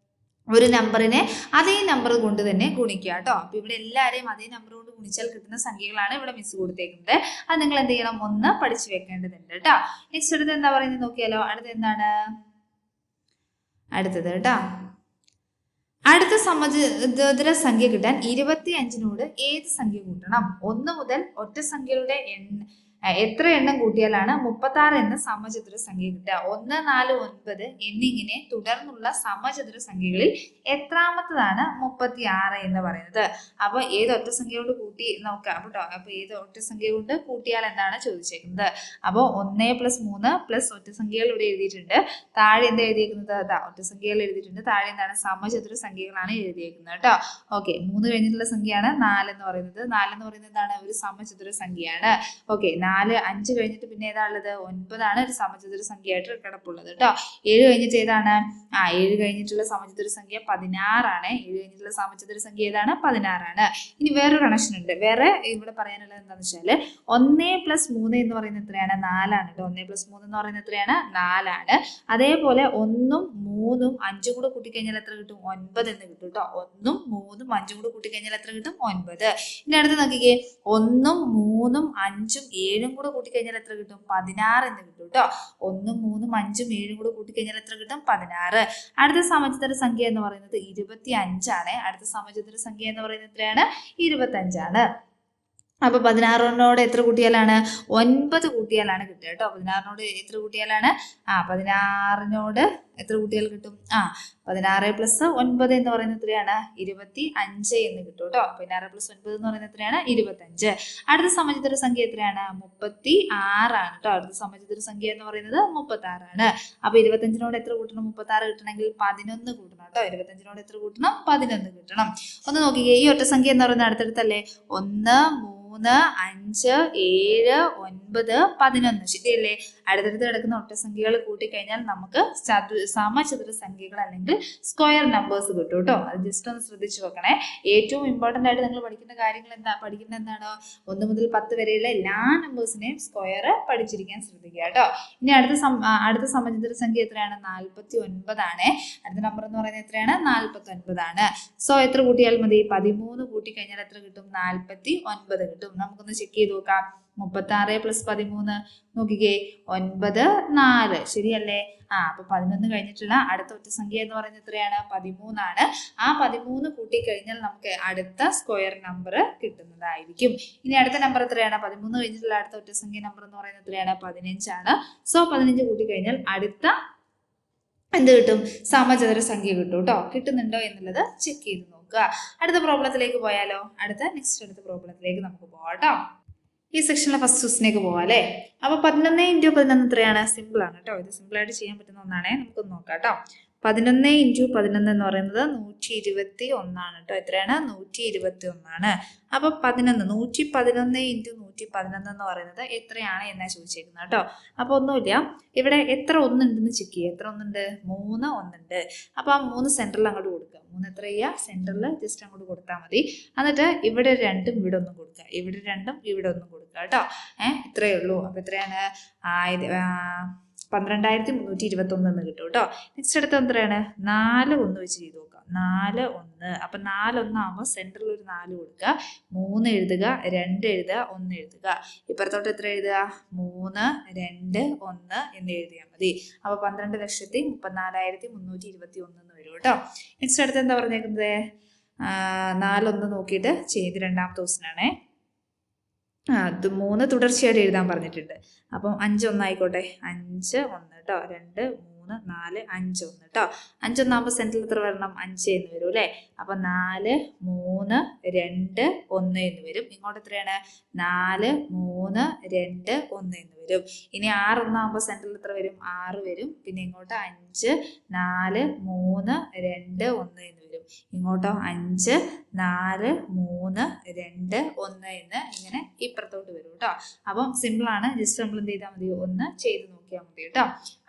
S1: ഒരു നമ്പറിനെ അതേ നമ്പർ കൊണ്ട് തന്നെ ഗുണിക്കുക കേട്ടോ. അപ്പൊ ഇവിടെ എല്ലാവരെയും അതേ നമ്പർ കൊണ്ട് ഗുണിച്ചാൽ കിട്ടുന്ന സംഖ്യകളാണ് ഇവിടെ മിസ് കൊടുത്തേക്കുന്നത്. അത് നിങ്ങൾ എന്ത് ചെയ്യണം? ഒന്ന് പഠിച്ചു വെക്കേണ്ടതുണ്ട് കേട്ടോ. നെക്സ്റ്റ് അടുത്ത് എന്താ പറയുന്നത് നോക്കിയാലോ. അടുത്ത് എന്താണ്? അടുത്തത് കേട്ടോ, അടുത്ത സമചതുര സംഖ്യ കിട്ടാൻ 25നോട് ഏത് സംഖ്യ കൂട്ടണം? 1 മുതൽ ഒറ്റ സംഖ്യയുടെ എത്ര എണ്ണം കൂട്ടിയാലാണ് 36 എന്ന സമചതുര സംഖ്യ കിട്ടുക? 1, 4, 9 എന്നിങ്ങനെ തുടർന്നുള്ള സമചതുര സംഖ്യകളിൽ എത്രാമത്തതാണ് 36 എന്ന് പറയുന്നത്? അപ്പൊ ഏത് ഒറ്റ സംഖ്യ കൊണ്ട് കൂട്ടി നോക്കാം കേട്ടോ. അപ്പൊ ഏത് ഒറ്റ സംഖ്യ കൊണ്ട് കൂട്ടിയാൽ എന്താണ് ചോദിച്ചേക്കുന്നത്? അപ്പോൾ 1 + 3 പ്ലസ് ഒറ്റ സംഖ്യകൾ ഇവിടെ എഴുതിയിട്ടുണ്ട്. താഴെ എന്താ എഴുതിയിരിക്കുന്നത്? അതാ ഒറ്റ സംഖ്യകൾ എഴുതിയിട്ടുണ്ട്. താഴെ എന്താണ്? സമചതുര സംഖ്യകളാണ് എഴുതിയേക്കുന്നത് കേട്ടോ. ഓക്കെ, 3 കഴിഞ്ഞിട്ടുള്ള സംഖ്യയാണ് 4 എന്ന് പറയുന്നത്. 4 എന്ന് പറയുന്നത് എന്താണ്? ഒരു സമചതുര സംഖ്യയാണ്. ഓക്കെ, 4, 5 കഴിഞ്ഞിട്ട് പിന്നെ ഏതാ ഉള്ളത്? 9 ആണ് ഒരു സമചതുര സംഖ്യയായിട്ട് കിടപ്പുള്ളത് കേട്ടോ. 7 കഴിഞ്ഞിട്ട് ഏതാണ്? 7 കഴിഞ്ഞിട്ടുള്ള സമചതുര സംഖ്യ 16 ആണ്. 7 കഴിഞ്ഞിട്ടുള്ള സമചതുര സംഖ്യ ഏതാണ്? 16 ആണ്. ഇനി വേറൊരു കണക്ഷൻ ഉണ്ട്. വേറെ ഇവിടെ പറയാനുള്ളത് എന്താണെന്ന് വെച്ചാൽ 1 + 3 എന്ന് പറയുന്നത് എത്രയാണ്? 4 ആണ് കേട്ടോ. 1 + 3 എന്ന് പറയുന്നത് എത്രയാണ്? 4 ആണ്. അതേപോലെ 1ഉം 3ഉം 5ഉം കൂടെ കൂട്ടിക്കഴിഞ്ഞാൽ എത്ര കിട്ടും? 9 എന്ന് കിട്ടും കേട്ടോ. 1ഉം 3ഉം 5ഉം കൂടെ കൂട്ടിക്കഴിഞ്ഞാൽ എത്ര കിട്ടും? 9. ഇനി അടുത്ത് നോക്കിക്കേ, 1ഉം 3ഉം 5ഉം 7ഉം കൂടെ കൂട്ടിക്കഴിഞ്ഞാൽ എത്ര കിട്ടും? 16 എന്ന് കിട്ടും കേട്ടോ. 1ഉം 3ഉം 5ഉം 7ഉം കൂടെ കൂട്ടിക്കഴിഞ്ഞാൽ എത്ര കിട്ടും? 16. അടുത്ത സമചതുര സംഖ്യ എന്ന് പറയുന്നത് 25 ആണ്. അടുത്ത സമചതുര സംഖ്യ എന്ന് പറയുന്നത് എത്രയാണ്? 25 ആണ്. അപ്പൊ 16നോട് എത്ര കൂട്ടിയാലാണ്? 9 കൂട്ടിയാലാണ് കിട്ടുക കേട്ടോ. 16നോട് എത്ര കൂട്ടിയാലാണ്? 16നോട് എത്ര കൂട്ടിയാൽ കിട്ടും? 16 + 9 എന്ന് പറയുന്നത് എത്രയാണ്? 25 എന്ന് കിട്ടും കേട്ടോ. 16 + 9 എന്ന് പറയുന്നത് എത്രയാണ്? 25. അടുത്ത സമചതുര സംഖ്യ എത്രയാണ്? 36 ആണ് കേട്ടോ. അടുത്ത സമചതുര സംഖ്യ എന്ന് പറയുന്നത് 36 ആണ്. അപ്പൊ 25നോട് എത്ര കൂട്ടണം? 36 കിട്ടണമെങ്കിൽ 11 കൂട്ടണം കേട്ടോ. 25നോട് എത്ര കൂട്ടണം? 11 കിട്ടണം. ഒന്ന് നോക്കിക്കേ, ഈ ഒറ്റ സംഖ്യ എന്ന് പറയുന്നത് അടുത്തടുത്തല്ലേ? 1, 3, 5, 7, 9, 11 ശരിയല്ലേ? അടുത്തടുത്ത് കിടക്കുന്ന ഒറ്റ സംഖ്യകൾ കൂട്ടിക്കഴിഞ്ഞാൽ നമുക്ക് സമചതുര സംഖ്യകൾ അല്ലെങ്കിൽ സ്ക്വയർ നമ്പേഴ്സ് കിട്ടും കേട്ടോ. അത് ജസ്റ്റ് ഒന്ന് ശ്രദ്ധിച്ചു വെക്കണേ. ഏറ്റവും ഇമ്പോർട്ടൻ്റ് ആയിട്ട് നിങ്ങൾ പഠിക്കുന്ന കാര്യങ്ങൾ പഠിക്കുന്നത് എന്താണ്? 1 മുതൽ 10 വരെയുള്ള എല്ലാ നമ്പേഴ്സിനെയും സ്ക്വയർ പഠിച്ചിരിക്കാൻ ശ്രദ്ധിക്കുക കേട്ടോ. ഇനി അടുത്ത സമചതുര സംഖ്യ എത്രയാണ്? 49 ആണ്. അടുത്ത നമ്പർ എന്ന് പറയുന്നത് എത്രയാണ്? 49 ആണ്. സോ എത്ര കൂട്ടിയാൽ മതി? 13 കൂട്ടിക്കഴിഞ്ഞാൽ എത്ര കിട്ടും? 49 കിട്ടും. നമുക്കൊന്ന് ചെക്ക് ചെയ്ത് നോക്കാം. 36 + 13 നോക്കിക്കേ, 9, 4 ശരിയല്ലേ? അപ്പൊ 11 കഴിഞ്ഞിട്ടുള്ള അടുത്ത ഒറ്റ സംഖ്യ എന്ന് പറയുന്നത് എത്രയാണ്? 13 ആണ്. ആ 13 കൂട്ടിക്കഴിഞ്ഞാൽ നമുക്ക് അടുത്ത സ്ക്വയർ നമ്പർ കിട്ടുന്നതായിരിക്കും. ഇനി അടുത്ത നമ്പർ എത്രയാണ്? 13 കഴിഞ്ഞിട്ടുള്ള അടുത്ത ഒറ്റ സംഖ്യ നമ്പർ എന്ന് പറയുന്നത് എത്രയാണ്? 15 ആണ്. സോ 15 കൂട്ടിക്കഴിഞ്ഞാൽ അടുത്ത എന്ത് കിട്ടും? സമചതുര സംഖ്യ കിട്ടും കേട്ടോ. കിട്ടുന്നുണ്ടോ എന്നുള്ളത് ചെക്ക് ചെയ്ത് നോക്കുക. അടുത്ത പ്രോബ്ലത്തിലേക്ക് പോയാലോ? അടുത്ത പ്രോബ്ലത്തിലേക്ക് നമുക്ക് പോകാം കേട്ടോ. ഈ സെക്ഷനിലെ ഫസ്റ്റ് ക്വസ്റ്റിനേക്ക് പോവാം അല്ലേ? അപ്പൊ 11 × 11 എത്രയാണ്? സിമ്പിൾ ആണ് കേട്ടോ. ഇത് സിമ്പിൾ ആയിട്ട് ചെയ്യാൻ പറ്റുന്ന ഒന്നാണേ. നമുക്കൊന്ന് നോക്കാം കേട്ടോ. 11 × 11 എന്ന് പറയുന്നത് 121 ആണ് കേട്ടോ. എത്രയാണ്? 121 ആണ്. അപ്പൊ 111 × 111 എന്ന് പറയുന്നത് എത്രയാണ് എന്നാ ചോദിച്ചേക്കുന്നത് കേട്ടോ. അപ്പൊ ഒന്നുമില്ല, ഇവിടെ എത്ര ഒന്നുണ്ടെന്ന് ചെക്ക് ചെയ്യുക. എത്ര ഒന്നുണ്ട്? 3 ഒന്നുണ്ട്. അപ്പൊ ആ 3 സെന്ററിൽ അങ്ങോട്ട് കൊടുക്കുക. 3 എത്ര ചെയ്യുക? സെന്ററിൽ ജസ്റ്റ് അങ്ങോട്ട് കൊടുത്താൽ മതി. എന്നിട്ട് ഇവിടെ 2ഉം ഇവിടെ 1 കൊടുക്കുക. ഇവിടെ 2ഉം ഇവിടെ 1 കൊടുക്കുക കേട്ടോ. ഇത്രയേ ഉള്ളൂ. അപ്പൊ എത്രയാണ്? 12,321 എന്ന് കിട്ടും കേട്ടോ. നെക്സ്റ്റ് അടുത്ത എത്രയാണ്? 4 1 വെച്ച് ചെയ്ത് നോക്കാം. 4 1. അപ്പൊ 4 1 ആകുമ്പോൾ സെന്ററിൽ ഒരു 4 കൊടുക്കുക. 3 എഴുതുക, 2 എഴുതുക, 1 എഴുതുക. ഇപ്പുറത്തോട്ട് എത്ര എഴുതുക? 3 2 1 എന്ന് എഴുതിയാൽ മതി. അപ്പൊ 12,34,321 എന്ന് വരും കേട്ടോ. നെക്സ്റ്റ് അടുത്ത് എന്താ പറഞ്ഞേക്കുന്നത്? 4 1 നോക്കിയിട്ട് ചെയ്ത് രണ്ടാമത്തെ ക്വസ്റ്റ്യൻ ആണേ. അത് 3 തുടർച്ചയായിട്ട് എഴുതാൻ പറഞ്ഞിട്ടുണ്ട്. അപ്പം 5 ഒന്നായിക്കോട്ടെ, 5 1 കേട്ടോ, 2 3 4 5 1 കേട്ടോ. 5 ഒന്നാകുമ്പോൾ സെൻറ്ററിൽ എത്ര വരണം? 5 എന്ന് വരും അല്ലേ. അപ്പം 4 3 2 1 എന്ന് വരും. ഇങ്ങോട്ട് എത്രയാണ്? 4 3 2 1 എന്ന് വരും. ഇനി 6 ഒന്നാകുമ്പോൾ സെൻറ്ററിൽ എത്ര വരും? 6 വരും. പിന്നെ ഇങ്ങോട്ട് 5 4 3 2 1 എന്ന് വരും. ഇങ്ങോട്ടോ 5 4 3 2 1 എന്ന് ഇങ്ങനെ ഇപ്പുറത്തോട്ട് വരും കേട്ടോ. അപ്പം സിമ്പിളാണ്. ജസ്റ്റ് നമ്മൾ എന്ത് ചെയ്താൽ മതി? ഒന്ന് ചെയ്ത് നോക്കിയാൽ മതി കേട്ടോ.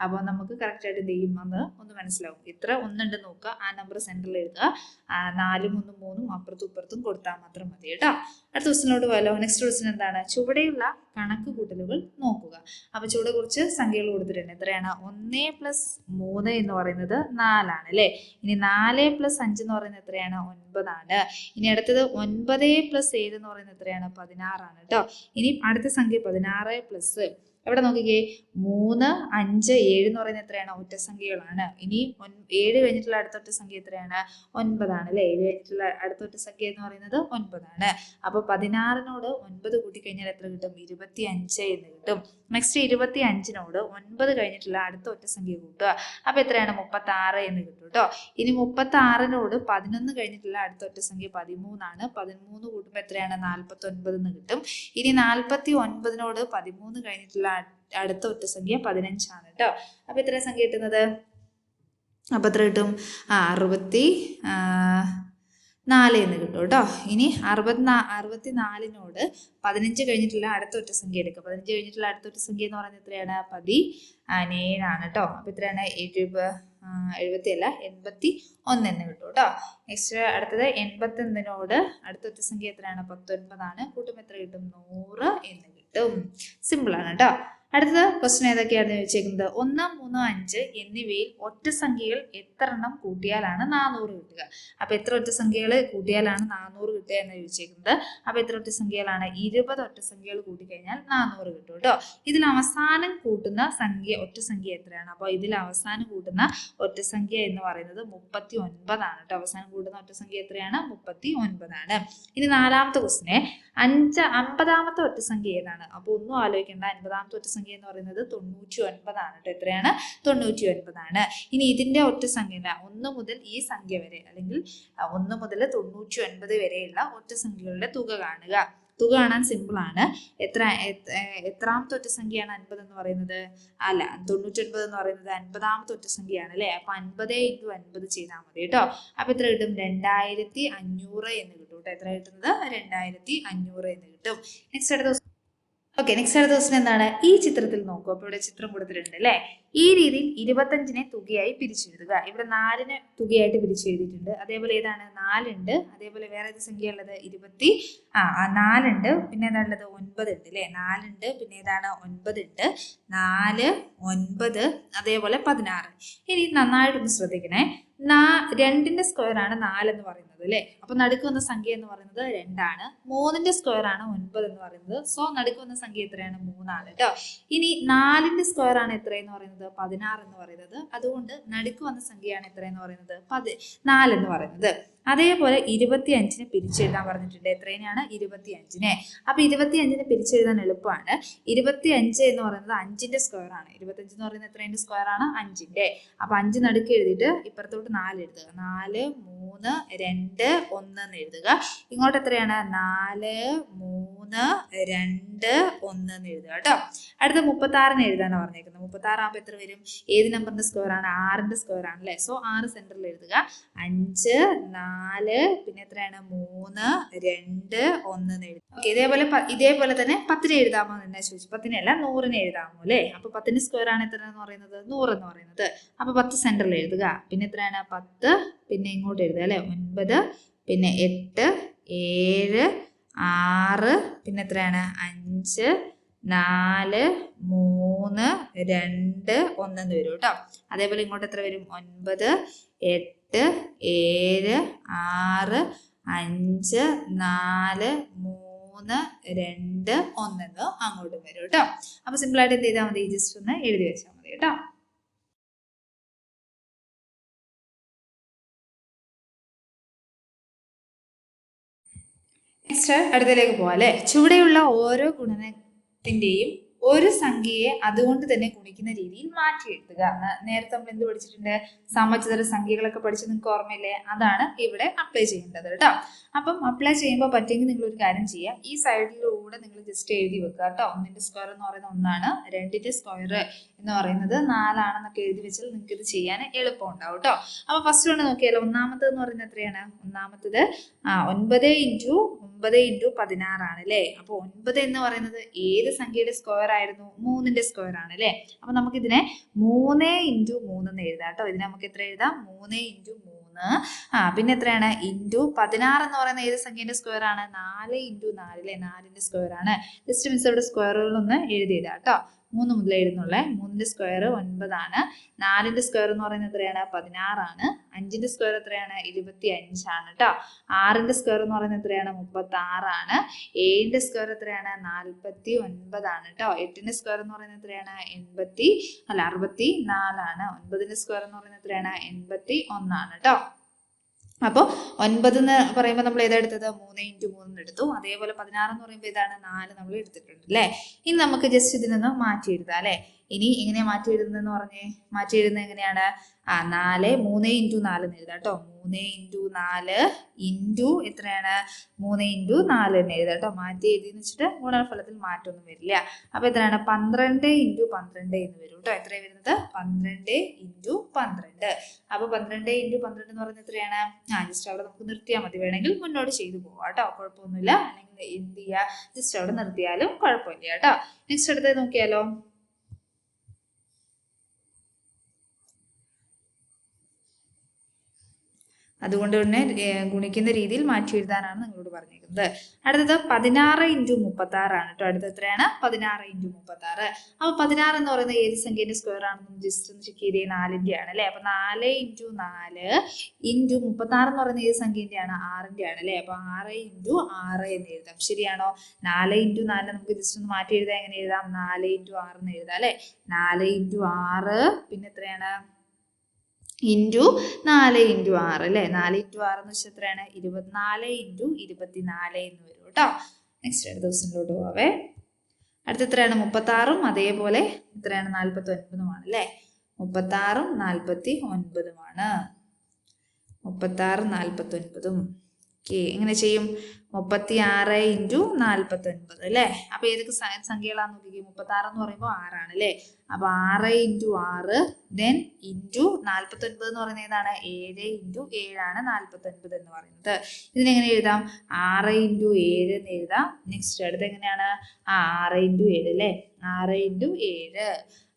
S1: അപ്പോൾ നമുക്ക് കറക്റ്റായിട്ട് എന്ത് ചെയ്യും എന്ന് ഒന്ന് മനസ്സിലാവും. ഇത്ര ഒന്നുണ്ട് നോക്കുക, ആ നമ്പർ സെൻറ്ററിൽ എഴുതുക, 4 1 3 അപ്പുറത്തും ഇപ്പുറത്തും കൊടുത്താൽ മാത്രം മതി കേട്ടോ. അടുത്ത ക്വസ്റ്റിനോട് പോയാലോ? നെക്സ്റ്റ് ക്വസ്റ്റ്യൻ എന്താണ്? ചുവടെയുള്ള കണക്ക് കൂട്ടലുകൾ നോക്കുക. അപ്പോൾ ചുവടെ കുറച്ച് സംഖ്യകൾ കൊടുത്തിട്ടുണ്ട്. എത്രയാണ്? 1 + 3 എന്ന് പറയുന്നത് 4 ആണ് അല്ലേ. ഇനി 4 + 5 എന്ന് പറയുന്നത് എത്രയാണ്? 9 ആണ്. ഇനി അടുത്തത് 9 + 7 എന്ന് പറയുന്നത് എത്രയാണ്? 16 ആണ് കേട്ടോ. ഇനി അടുത്ത സംഖ്യ 16 പ്ലസ് എവിടെ നോക്കിക്കേ, 3 5 7 എന്ന് പറയുന്നത് എത്രയാണ്? ഒറ്റ സംഖ്യകളാണ്. ഇനി 7 കഴിഞ്ഞിട്ടുള്ള അടുത്ത ഒറ്റ സംഖ്യ എത്രയാണ്? 9 ആണ് അല്ലേ. 7 കഴിഞ്ഞിട്ടുള്ള അടുത്ത ഒറ്റ സംഖ്യ എന്ന് പറയുന്നത് 9 ആണ്. അപ്പോൾ 16നോട് 9 കൂട്ടിക്കഴിഞ്ഞാൽ എത്ര കിട്ടും? 25 എന്ന് കിട്ടും. നെക്സ്റ്റ് 25നോട് 9 കഴിഞ്ഞിട്ടുള്ള അടുത്ത ഒറ്റ സംഖ്യ കൂട്ടുക. അപ്പോൾ എത്രയാണ്? 36 എന്ന് കിട്ടും കേട്ടോ. ഇനി 36നോട് 11 കഴിഞ്ഞിട്ടുള്ള അടുത്ത ഒറ്റ സംഖ്യ 13 ആണ്. 13 കൂട്ടുമ്പോൾ എത്രയാണ്? 49 എന്ന് കിട്ടും. ഇനി 49നോട് 13 കഴിഞ്ഞിട്ടുള്ള അടുത്ത ഒറ്റ സംഖ്യ 15 ആണ് കേട്ടോ. അപ്പൊ എത്ര സംഖ്യ കിട്ടുന്നത്? അപ്പൊ എത്ര കിട്ടും? 64 എന്ന് കിട്ടും കേട്ടോ. ഇനി 64നോട് 15 കഴിഞ്ഞിട്ടുള്ള അടുത്ത ഒറ്റ സംഖ്യ എടുക്കുക. 15 കഴിഞ്ഞിട്ടുള്ള അടുത്ത ഒറ്റ സംഖ്യ എന്ന് പറയുന്നത് എത്രയാണ്? 17 ആണ് കേട്ടോ. അപ്പൊ എത്രയാണ്? 81 എന്ന് കിട്ടും കേട്ടോ. നെക്സ്റ്റ് അടുത്തത് 81നോട് അടുത്ത ഒറ്റ സംഖ്യ എത്രയാണ്? 19 ആണ്. കൂട്ടുമ്പോൾ എത്ര കിട്ടും? 100 എന്ന് കിട്ടും. സിമ്പിൾ ആണ് കേട്ടോ. അടുത്തത് ക്വസ്റ്റ്യൻ ഏതൊക്കെയാണ് ചോദിച്ചേക്കുന്നത്? 1 3 5 എന്നിവയിൽ ഒറ്റ സംഖ്യകൾ എത്ര എണ്ണം കൂട്ടിയാലാണ് 400 കിട്ടുക? അപ്പൊ എത്ര ഒറ്റ സംഖ്യകൾ കൂട്ടിയാലാണ് 400 കിട്ടുക എന്ന് ചോദിച്ചേക്കുന്നത്. അപ്പൊ എത്ര ഒറ്റ സംഖ്യകളാണ്? 20 ഒറ്റ സംഖ്യകൾ കൂട്ടിക്കഴിഞ്ഞാൽ 400 കിട്ടും കേട്ടോ. ഇതിൽ അവസാനം കൂട്ടുന്ന ഒറ്റ സംഖ്യ എത്രയാണ്? അപ്പോൾ ഇതിൽ അവസാനം കൂട്ടുന്ന ഒറ്റ സംഖ്യ എന്ന് പറയുന്നത് 39 ആണ് കേട്ടോ. അവസാനം കൂട്ടുന്ന ഒറ്റ സംഖ്യ എത്രയാണ്? 39 ആണ്. ഇനി നാലാമത്തെ ക്വസ്റ്റ്യനെ 50ാമത്തെ ഒറ്റ സംഖ്യ ഏതാണ്? അപ്പോൾ ഒന്നും ആലോചിക്കേണ്ട. 50ാമത്തെ ഒറ്റ സംഖ്യ എന്ന് പറയുന്നത് 99 ആണ് കേട്ടോ. എത്രയാണ്? 99 ആണ്. ഇനി ഇതിന്റെ ഒറ്റ സംഖ്യ 1 മുതൽ ഈ സംഖ്യ വരെ, അല്ലെങ്കിൽ 1 മുതൽ 99 വരെയുള്ള ഒറ്റ സംഖ്യകളുടെ തുക കാണുക. തുക കാണാൻ സിമ്പിൾ ആണ്. എത്രാമത്തെ ഒറ്റ സംഖ്യയാണ് 50 എന്ന് പറയുന്നത്? അല്ല, 99 എന്ന് പറയുന്നത് 50ാമത്തെ ഒറ്റ സംഖ്യയാണ് അല്ലേ. അപ്പൊ 50 × 50 ചെയ്താൽ മതി കേട്ടോ. അപ്പൊ എത്ര കിട്ടും? 2500 എന്ന് കിട്ടും കേട്ടോ. എത്ര കിട്ടുന്നത്? 2500 എന്ന് കിട്ടും. നെക്സ്റ്റ് അടുത്ത ദിവസം എന്താണ്? ഈ ചിത്രത്തിൽ നോക്കൂ. അപ്പൊ ഇവിടെ ചിത്രം കൊടുത്തിട്ടുണ്ട് അല്ലേ. ഈ രീതിയിൽ 25നെ തുകയായി പിരിച്ചെഴുതുക. ഇവിടെ 4നെ തുകയായിട്ട് പിരിച്ചെഴുതിയിട്ടുണ്ട്. അതേപോലെ ഏതാണ്? 4 ഉണ്ട്. അതേപോലെ വേറെ ഏത് സംഖ്യ ഉള്ളത്? 4 ഉണ്ട്. പിന്നെ ഏതാ ഉള്ളത്? 9 ഉണ്ട് അല്ലേ. 4 ഉണ്ട്. പിന്നെ ഏതാണ്? 9 ഉണ്ട്. 4 9 അതേപോലെ 16. ഇനി നന്നായിട്ടൊന്ന് ശ്രദ്ധിക്കണേ. 2ന്റെ സ്ക്വയർ ആണ് 4 എന്ന് പറയുന്നത് അല്ലേ. അപ്പൊ നടുക്ക് വന്ന സംഖ്യ എന്ന് പറയുന്നത് 2 ആണ്. 3ന്റെ സ്ക്വയർ ആണ് 9 എന്ന് പറയുന്നത്. സോ നടുക്ക് വന്ന സംഖ്യ എത്രയാണ്? 3 ആണ് കേട്ടോ. ഇനി 4ന്റെ സ്ക്വയർ ആണ് എത്ര എന്ന് പറയുന്നത്? 16 എന്ന് പറയുന്നത്. അതുകൊണ്ട് നടുക്ക് വന്ന സംഖ്യയാണ് എത്ര എന്ന് പറയുന്നത്? 4 എന്ന് പറയുന്നത്. അതേപോലെ 25നെ പിരിച്ചെഴുതാൻ പറഞ്ഞിട്ടുണ്ട്. എത്രയാണ്? 25നെ. അപ്പൊ 25നെ പിരിച്ചെഴുതാൻ എളുപ്പമാണ്. 25 എന്ന് പറയുന്നത് 5ന്റെ സ്ക്വയർ ആണ്. 25 എന്ന് പറയുന്നത് എത്രയുടെ സ്ക്വയർ ആണ്? 5ന്റെ. അപ്പൊ 5 നടുക്ക് എഴുതിയിട്ട് ഇപ്പുറത്തോട്ട് 4 എഴുതുക. 4 3 2 1 എന്ന് എഴുതുക. ഇങ്ങോട്ട് എത്രയാണ്? 4 3 2 1 എന്ന് എഴുതുക കേട്ടോ. അടുത്ത 36നെ എഴുതാനാണ് പറഞ്ഞേക്കുന്നത്. 36 ആകുമ്പോൾ എത്ര വരും? ഏത് നമ്പറിന്റെ സ്ക്വയർ ആണ്? 6ന്റെ സ്ക്വയർ ആണ് അല്ലേ. സോ 6 സെന്ററിൽ എഴുതുക. 5 4 പിന്നെ എത്രയാണ്? 3 2 1 എന്ന് എഴുതുക. ഓക്കെ, ഇതേപോലെ തന്നെ 10നെ എഴുതാമോ എന്ന് ചോദിച്ചു. 10നെ അല്ല, 100നെ എഴുതാമോ അല്ലേ. അപ്പൊ 10ന്റെ സ്ക്വയർ ആണ് എത്ര എന്ന് പറയുന്നത്? 100 എന്ന് പറയുന്നത്. അപ്പൊ 10 സെന്ററിൽ എഴുതുക. പിന്നെ എത്രയാണ്? 10 പിന്നെ ഇങ്ങോട്ട് എഴുതുക അല്ലെ. 9 പിന്നെ 8 7 6 പിന്നെ എത്രയാണ്? 5 4 3 2 1 എന്ന് വരും കേട്ടോ. അതേപോലെ ഇങ്ങോട്ട് എത്ര വരും? 9 8 7 6 5 4 3 2 1 എന്ന് അങ്ങോട്ടും വരും കേട്ടോ. അപ്പൊ സിമ്പിൾ ആയിട്ട് എന്ത് ചെയ്താൽ മതി? ജസ്റ്റ് ഒന്ന് എഴുതി വെച്ചാൽ മതി കേട്ടോ. നെക്സ്റ്റ് അടുത്തതിലേക്ക് പോവാം അല്ലെ. ചുവടെയുള്ള ഓരോ ഗുണനത്തിന്റെയും ഒരു സംഖ്യയെ അതുകൊണ്ട് തന്നെ ഗുണിക്കുന്ന രീതിയിൽ മാറ്റി എഴുതുക. നേരത്തെ നമ്മൾ എന്ത് പഠിച്ചിട്ടുണ്ട്? സമചതുര സംഖ്യകളൊക്കെ പഠിച്ച് നിങ്ങൾക്ക് ഓർമ്മയില്ലേ? അതാണ് ഇവിടെ അപ്ലൈ ചെയ്യേണ്ടത് കേട്ടോ. അപ്പം അപ്ലൈ ചെയ്യുമ്പോൾ പറ്റുമെങ്കിൽ നിങ്ങൾ ഒരു കാര്യം ചെയ്യുക, ഈ സൈഡിലൂടെ നിങ്ങൾ ജസ്റ്റ് എഴുതി വെക്കുക കേട്ടോ. 1ന്റെ സ്ക്വയർ എന്ന് പറയുന്നത് 1 ആണ്, 2ന്റെ സ്ക്വയർ എന്ന് പറയുന്നത് 4 ആണെന്നൊക്കെ എഴുതി വെച്ചാൽ നിങ്ങൾക്ക് ഇത് ചെയ്യാൻ എളുപ്പം ഉണ്ടാവും കേട്ടോ. അപ്പൊ ഫസ്റ്റ് കൊണ്ട് നോക്കിയാലോ, ഒന്നാമത്തത് എന്ന് പറയുന്നത് എത്രയാണ്? ഒന്നാമത്തത് 9 × 16 ആണ് അല്ലേ. അപ്പൊ 9 എന്ന് പറയുന്നത് ഏത് സംഖ്യയുടെ സ്ക്വയർ ആയിരുന്നു? 3ന്റെ സ്ക്വയർ ആണ് അല്ലേ. അപ്പൊ നമുക്ക് ഇതിനെ 3 × 3 എന്ന് എഴുതാം കേട്ടോ. ഇതിനെ നമുക്ക് എത്ര എഴുതാം? 3 × 3. പിന്നെ എത്രയാണ്? ഇൻറ്റു 16 എന്ന് പറയുന്ന ഏത് സംഖ്യയുടെ സ്ക്വയർ ആണ്? 4 × 4 അല്ലേ, 4ന്റെ സ്ക്വയർ ആണ്. ജസ്റ്റ് മിസ് ഇവിടെ സ്ക്വയറുകളൊന്ന് എഴുതിയിടാം കേട്ടോ. 3 മുതൽ എഴുതുന്നുള്ളേ. 3ന്റെ സ്ക്വയർ 9 ആണ്. 4ന്റെ സ്ക്വയർ എന്ന് പറയുന്നത് എത്രയാണ്? 16 ആണ്. 5ന്റെ സ്ക്വയർ എത്രയാണ്? 25 ആണ് കേട്ടോ. 6ന്റെ സ്ക്വയർ എന്ന് പറയുന്നത് എത്രയാണ്? 36 ആണ്. 7ന്റെ സ്ക്വയർ എത്രയാണ്? 49 ആണ് കേട്ടോ. 8ന്റെ സ്ക്വയർ എന്ന് പറയുന്നത് എത്രയാണ്? 64 ആണ്. 9ന്റെ സ്ക്വയർ എന്ന് പറയുന്നത് എത്രയാണ്? 81 ആണ് കേട്ടോ. അപ്പോൾ 9 എന്ന് പറയുമ്പോൾ നമ്മൾ ഏതെടുത്തത്? 3 × 3 എടുത്തു. അതേപോലെ 16 എന്ന് പറയുമ്പോൾ ഇതാണ് 4 നമ്മൾ എടുത്തിട്ടുണ്ട് അല്ലേ. ഇനി നമുക്ക് ജസ്റ്റ് ഇതിനൊന്ന് മാറ്റി എഴുതാം അല്ലേ. ഇനി എങ്ങനെയാ മാറ്റി എഴുതുന്നതെന്ന് പറഞ്ഞേ? മാറ്റി എഴുതുന്നത് എങ്ങനെയാണ്? 3 × 4 എന്ന് എഴുതാം കേട്ടോ. 3 × 4 ഇൻറ്റു എത്രയാണ്? 3 × 4 എന്ന് എഴുതാം കേട്ടോ. മാറ്റി എഴുതിയെന്ന് വെച്ചിട്ട് ഗുണനഫലത്തിൽ മാറ്റമൊന്നും വരില്ല. അപ്പൊ എത്രയാണ്? 12 × 12 എന്ന് വരും കേട്ടോ. എത്രയാണ് വരുന്നത്? 12 × 12. അപ്പൊ 12 × 12 എന്ന് പറയുന്നത് എത്രയാണ്? ജസ്റ്റ് അവിടെ നമുക്ക് നിർത്തിയാൽ മതി, വേണമെങ്കിൽ മുന്നോട്ട് ചെയ്തു പോവാം കേട്ടോ, കുഴപ്പമൊന്നുമില്ല. അല്ലെങ്കിൽ എന്ത് ചെയ്യുക, ജസ്റ്റ് അവിടെ നിർത്തിയാലും കുഴപ്പമില്ല കേട്ടോ. നെക്സ്റ്റ് അടുത്തത് നോക്കിയാലോ. അതുകൊണ്ട് തന്നെ ഗുണിക്കുന്ന രീതിയിൽ മാറ്റി എഴുതാനാണ് നിങ്ങളോട് പറഞ്ഞിരിക്കുന്നത്. അടുത്തത് 16 × 36 ആണ് കേട്ടോ. അടുത്തത് എത്രയാണ്? 16 × 36. അപ്പൊ 16 എന്ന് പറയുന്നത് ഏത് സംഖ്യയുടെ സ്ക്വയർ ആണെന്ന് ജസ്റ്റ് ഒന്ന് ചെക്ക് ചെയ്തേ. 4ന്റെ ആണ് അല്ലെ. അപ്പൊ 4 × 4 × 36 എന്ന് പറയുന്നത് ഏത് സംഖ്യന്റെ ആണ്? 6ന്റെ ആണ് അല്ലെ. അപ്പൊ 6 × 6 എന്ന് എഴുതാം. ശരിയാണോ? 4 × 4 നമുക്ക് ജസ്റ്റ് ഒന്ന് മാറ്റി എഴുതാൻ എങ്ങനെ എഴുതാം? 4 × 6 എന്ന് എഴുതാം അല്ലെ. 4 × 6 പിന്നെ എത്രയാണ്? ഇൻറ്റു 4 × 6 അല്ലേ. 4 × 6 എന്ന് വെച്ചാൽ എത്രയാണ്? 24 × 24 എന്ന് വരും കേട്ടോ. നെക്സ്റ്റ് അടുത്ത ദിവസത്തിലോട്ട് പോവേ. അടുത്ത എത്രയാണ്? 36ഉം അതേപോലെ എത്രയാണ്? 49ഉമാണ് അല്ലേ. 36ഉം 49ഉമാണ്. 36ഉം 49ഉം. ഓക്കെ, എങ്ങനെ ചെയ്യും? 36 × 49 അല്ലേ. അപ്പൊ ഏതൊക്കെ സംഖ്യകളാന്ന് നോക്കിക്കേ. 36 എന്ന് പറയുമ്പോൾ 6 ആണ് അല്ലേ. അപ്പൊ 6 × 6 ദെൻ ഇൻറ്റു 49 എന്ന് പറയുന്നത് ഏതാണ്? 7 × 7 ആണ് 49 എന്ന് പറയുന്നത്. ഇതിനെങ്ങനെ എഴുതാം? 6 × 7 എന്ന് എഴുതാം. നെക്സ്റ്റ് അടുത്ത് എങ്ങനെയാണ്? 6 × 7 അല്ലേ. 6 × 7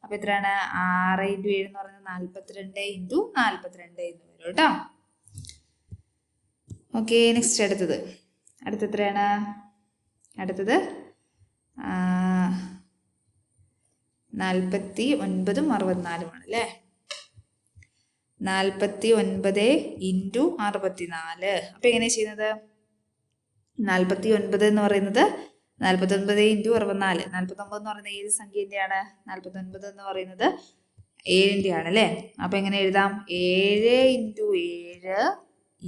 S1: അപ്പൊ എത്രയാണ്? 6 × 7 എന്ന് പറയുന്നത് 42 × 42 എന്ന് വരും കേട്ടോ. ഓക്കെ, നെക്സ്റ്റ് അടുത്തത് എത്രയാണ്? അടുത്തത് 49ഉം 64ഉമാണ് അല്ലേ. 49 × 64. അപ്പൊ എങ്ങനെയാ ചെയ്യുന്നത്? 49 എന്ന് പറയുന്നത് 49 × 64. 49 എന്ന് പറയുന്നത് ഏത് സംഖ്യന്റെയാണ്? 49 എന്ന് പറയുന്നത് 7ന്റെ ആണ് അല്ലേ. അപ്പൊ എങ്ങനെ എഴുതാം? 7 × 7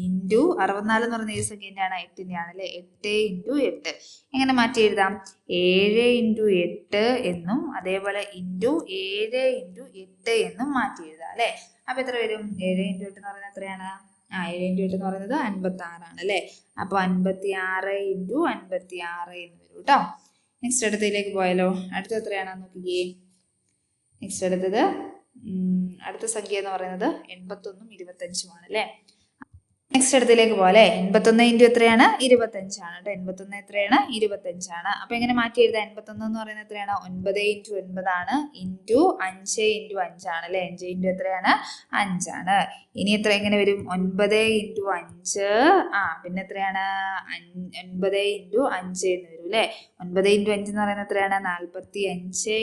S1: ഇൻറ്റു 64 എന്ന് പറയുന്ന ഏത് സംഖ്യന്റെ ആണ്? 8ന്റെ ആണ് അല്ലേ. 8 × 8 എങ്ങനെ മാറ്റി എഴുതാം? 7 × 8 എന്നും അതേപോലെ ഇൻറ്റു 7 × 8 എന്നും മാറ്റി എഴുതാം അല്ലേ. അപ്പൊ എത്ര വരും? 7 × 8 എന്ന് പറയുന്നത് എത്രയാണ്? 7 × 8 എന്ന് പറയുന്നത് 56 ആണ് അല്ലേ. അപ്പൊ 56 × 56 എന്ന് വരും കേട്ടോ. നെക്സ്റ്റ് അടുത്തതിലേക്ക് പോയാലോ. അടുത്ത എത്രയാണെന്ന് നോക്കിക്കേ. നെക്സ്റ്റ് അടുത്ത സംഖ്യ എന്ന് പറയുന്നത് 81ഉം 25ഉമാണ് അല്ലേ. നെക്സ്റ്റ് അടുത്തിലേക്ക് പോലെ 81 × എത്രയാണ്? 25 ആണ് കേട്ടോ. 81 എത്രയാണ്? 25 ആണ്. അപ്പൊ എങ്ങനെ മാറ്റി എഴുതാം? 81 എന്ന് പറയുന്നത് എത്രയാണ്? 9 × 9 ആണ് ഇൻറ്റു 5 × 5 ആണ് അല്ലെ. 5 × എത്രയാണ്? 5 ആണ്. ഇനി എങ്ങനെ വരും? 9 × 5 പിന്നെ എത്രയാണ്? 9 × 5 എന്ന് വരും അല്ലെ. 9 × 5 എന്ന് പറയുന്നത് എത്രയാണ്? 45 ×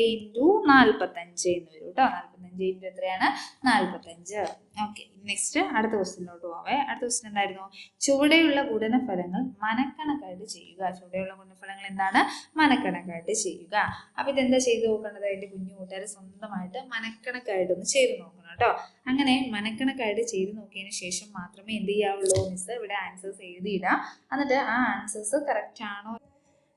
S1: 45 എന്ന് വരും കേട്ടോ. 45 15 ഇൻറ്റു എത്രയാണ് 45. ഓക്കെ, നെക്സ്റ്റ് അടുത്ത ക്വസ്റ്റ്യനിലോട്ട് പോവേ. അടുത്ത ക്വസ്റ്റ്യൻ എന്തായിരുന്നു? ചുവടെയുള്ള ഗുണനഫലങ്ങൾ മനക്കണക്കായിട്ട് ചെയ്യുക. ചുവടെയുള്ള ഗുണനഫലങ്ങൾ എന്താണ്? മനക്കണക്കായിട്ട് ചെയ്യുക. അപ്പൊ ഇതെന്താ ചെയ്ത് നോക്കേണ്ടത്? അതിന്റെ കുഞ്ഞു കൂട്ടുകാർ സ്വന്തമായിട്ട് മനക്കണക്കായിട്ടൊന്ന് ചെയ്ത് നോക്കണം കേട്ടോ. അങ്ങനെ മനക്കണക്കായിട്ട് ചെയ്ത് നോക്കിയതിന് ശേഷം മാത്രമേ എന്ത് ചെയ്യാവുള്ളൂ? മിസ് ഇവിടെ ആൻസേഴ്സ് എഴുതിയിടാം. എന്നിട്ട് ആ ആൻസേഴ്സ് കറക്റ്റ് ആണോ?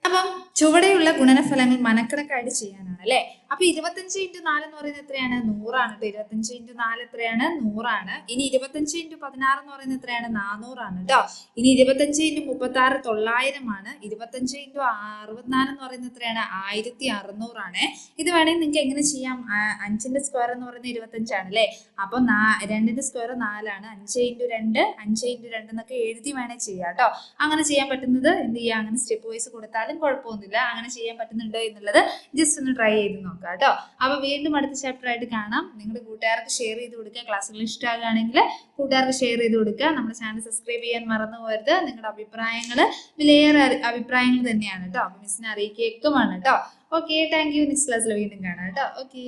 S1: അപ്പം ചുവടെയുള്ള ഗുണനഫലങ്ങൾ മനക്കണക്കായിട്ട് ചെയ്യാനാണ് അല്ലെ. അപ്പൊ 25 ഇൻറ്റു 4 എന്ന് പറയുന്നത് എത്രയാണ്? 100 കേട്ടോ. 25 ഇൻറ്റു 4 എത്രയാണ്? 100. ഇനി 25 ഇൻറ്റു 16 എന്ന് പറയുന്നത് എത്രയാണ്? 400 കേട്ടോ. ഇനി 25 ഇൻറ്റു 36 900. 25 ഇൻറ്റു 64 എന്ന് പറയുന്നത് എത്രയാണ്? 1600. ഇത് വേണമെങ്കിൽ നിങ്ങൾക്ക് എങ്ങനെ ചെയ്യാം? 5ന്റെ സ്ക്വയർ എന്ന് പറയുന്നത് 25 അല്ലേ. അപ്പൊ 2ന്റെ സ്ക്വയർ 4. 5 ഇൻറ്റു 2 5 ഇൻറ്റു 2 എന്നൊക്കെ എഴുതി വേണേൽ ചെയ്യാം കേട്ടോ. അങ്ങനെ ചെയ്യാൻ പറ്റുന്നത് എന്ത് ചെയ്യാം? അങ്ങനെ സ്റ്റെപ്പ് വൈസ് കൊടുത്താലും കുഴപ്പമൊന്നുമില്ല. അങ്ങനെ ചെയ്യാൻ പറ്റുന്നുണ്ടോ എന്നുള്ളത് ജസ്റ്റ് ഒന്ന് ട്രൈ ചെയ്ത് നോക്കാം കേട്ടോ. അപ്പൊ വീണ്ടും അടുത്ത ചാപ്റ്റർ ആയിട്ട് കാണാം. നിങ്ങളുടെ കൂട്ടുകാർക്ക് ഷെയർ ചെയ്ത് കൊടുക്കുക. ക്ലാസ്സുകൾ ഇഷ്ടമാകുകയാണെങ്കിൽ കൂട്ടുകാർക്ക് ഷെയർ ചെയ്ത് കൊടുക്കുക. നമ്മുടെ ചാനൽ സബ്സ്ക്രൈബ് ചെയ്യാൻ മറന്നു പോകരുത്. നിങ്ങളുടെ അഭിപ്രായങ്ങൾ വിലയേറെ അഭിപ്രായങ്ങൾ തന്നെയാണ് കേട്ടോ. അപ്പൊ മിസ്സിനെ അറിയിക്കുകയൊക്കെ വേണം കേട്ടോ. Okay, thank you. നെക്സ്റ്റ് ക്ലാസ്സിൽ വീണ്ടും കാണാം കേട്ടോ. ഓക്കെ.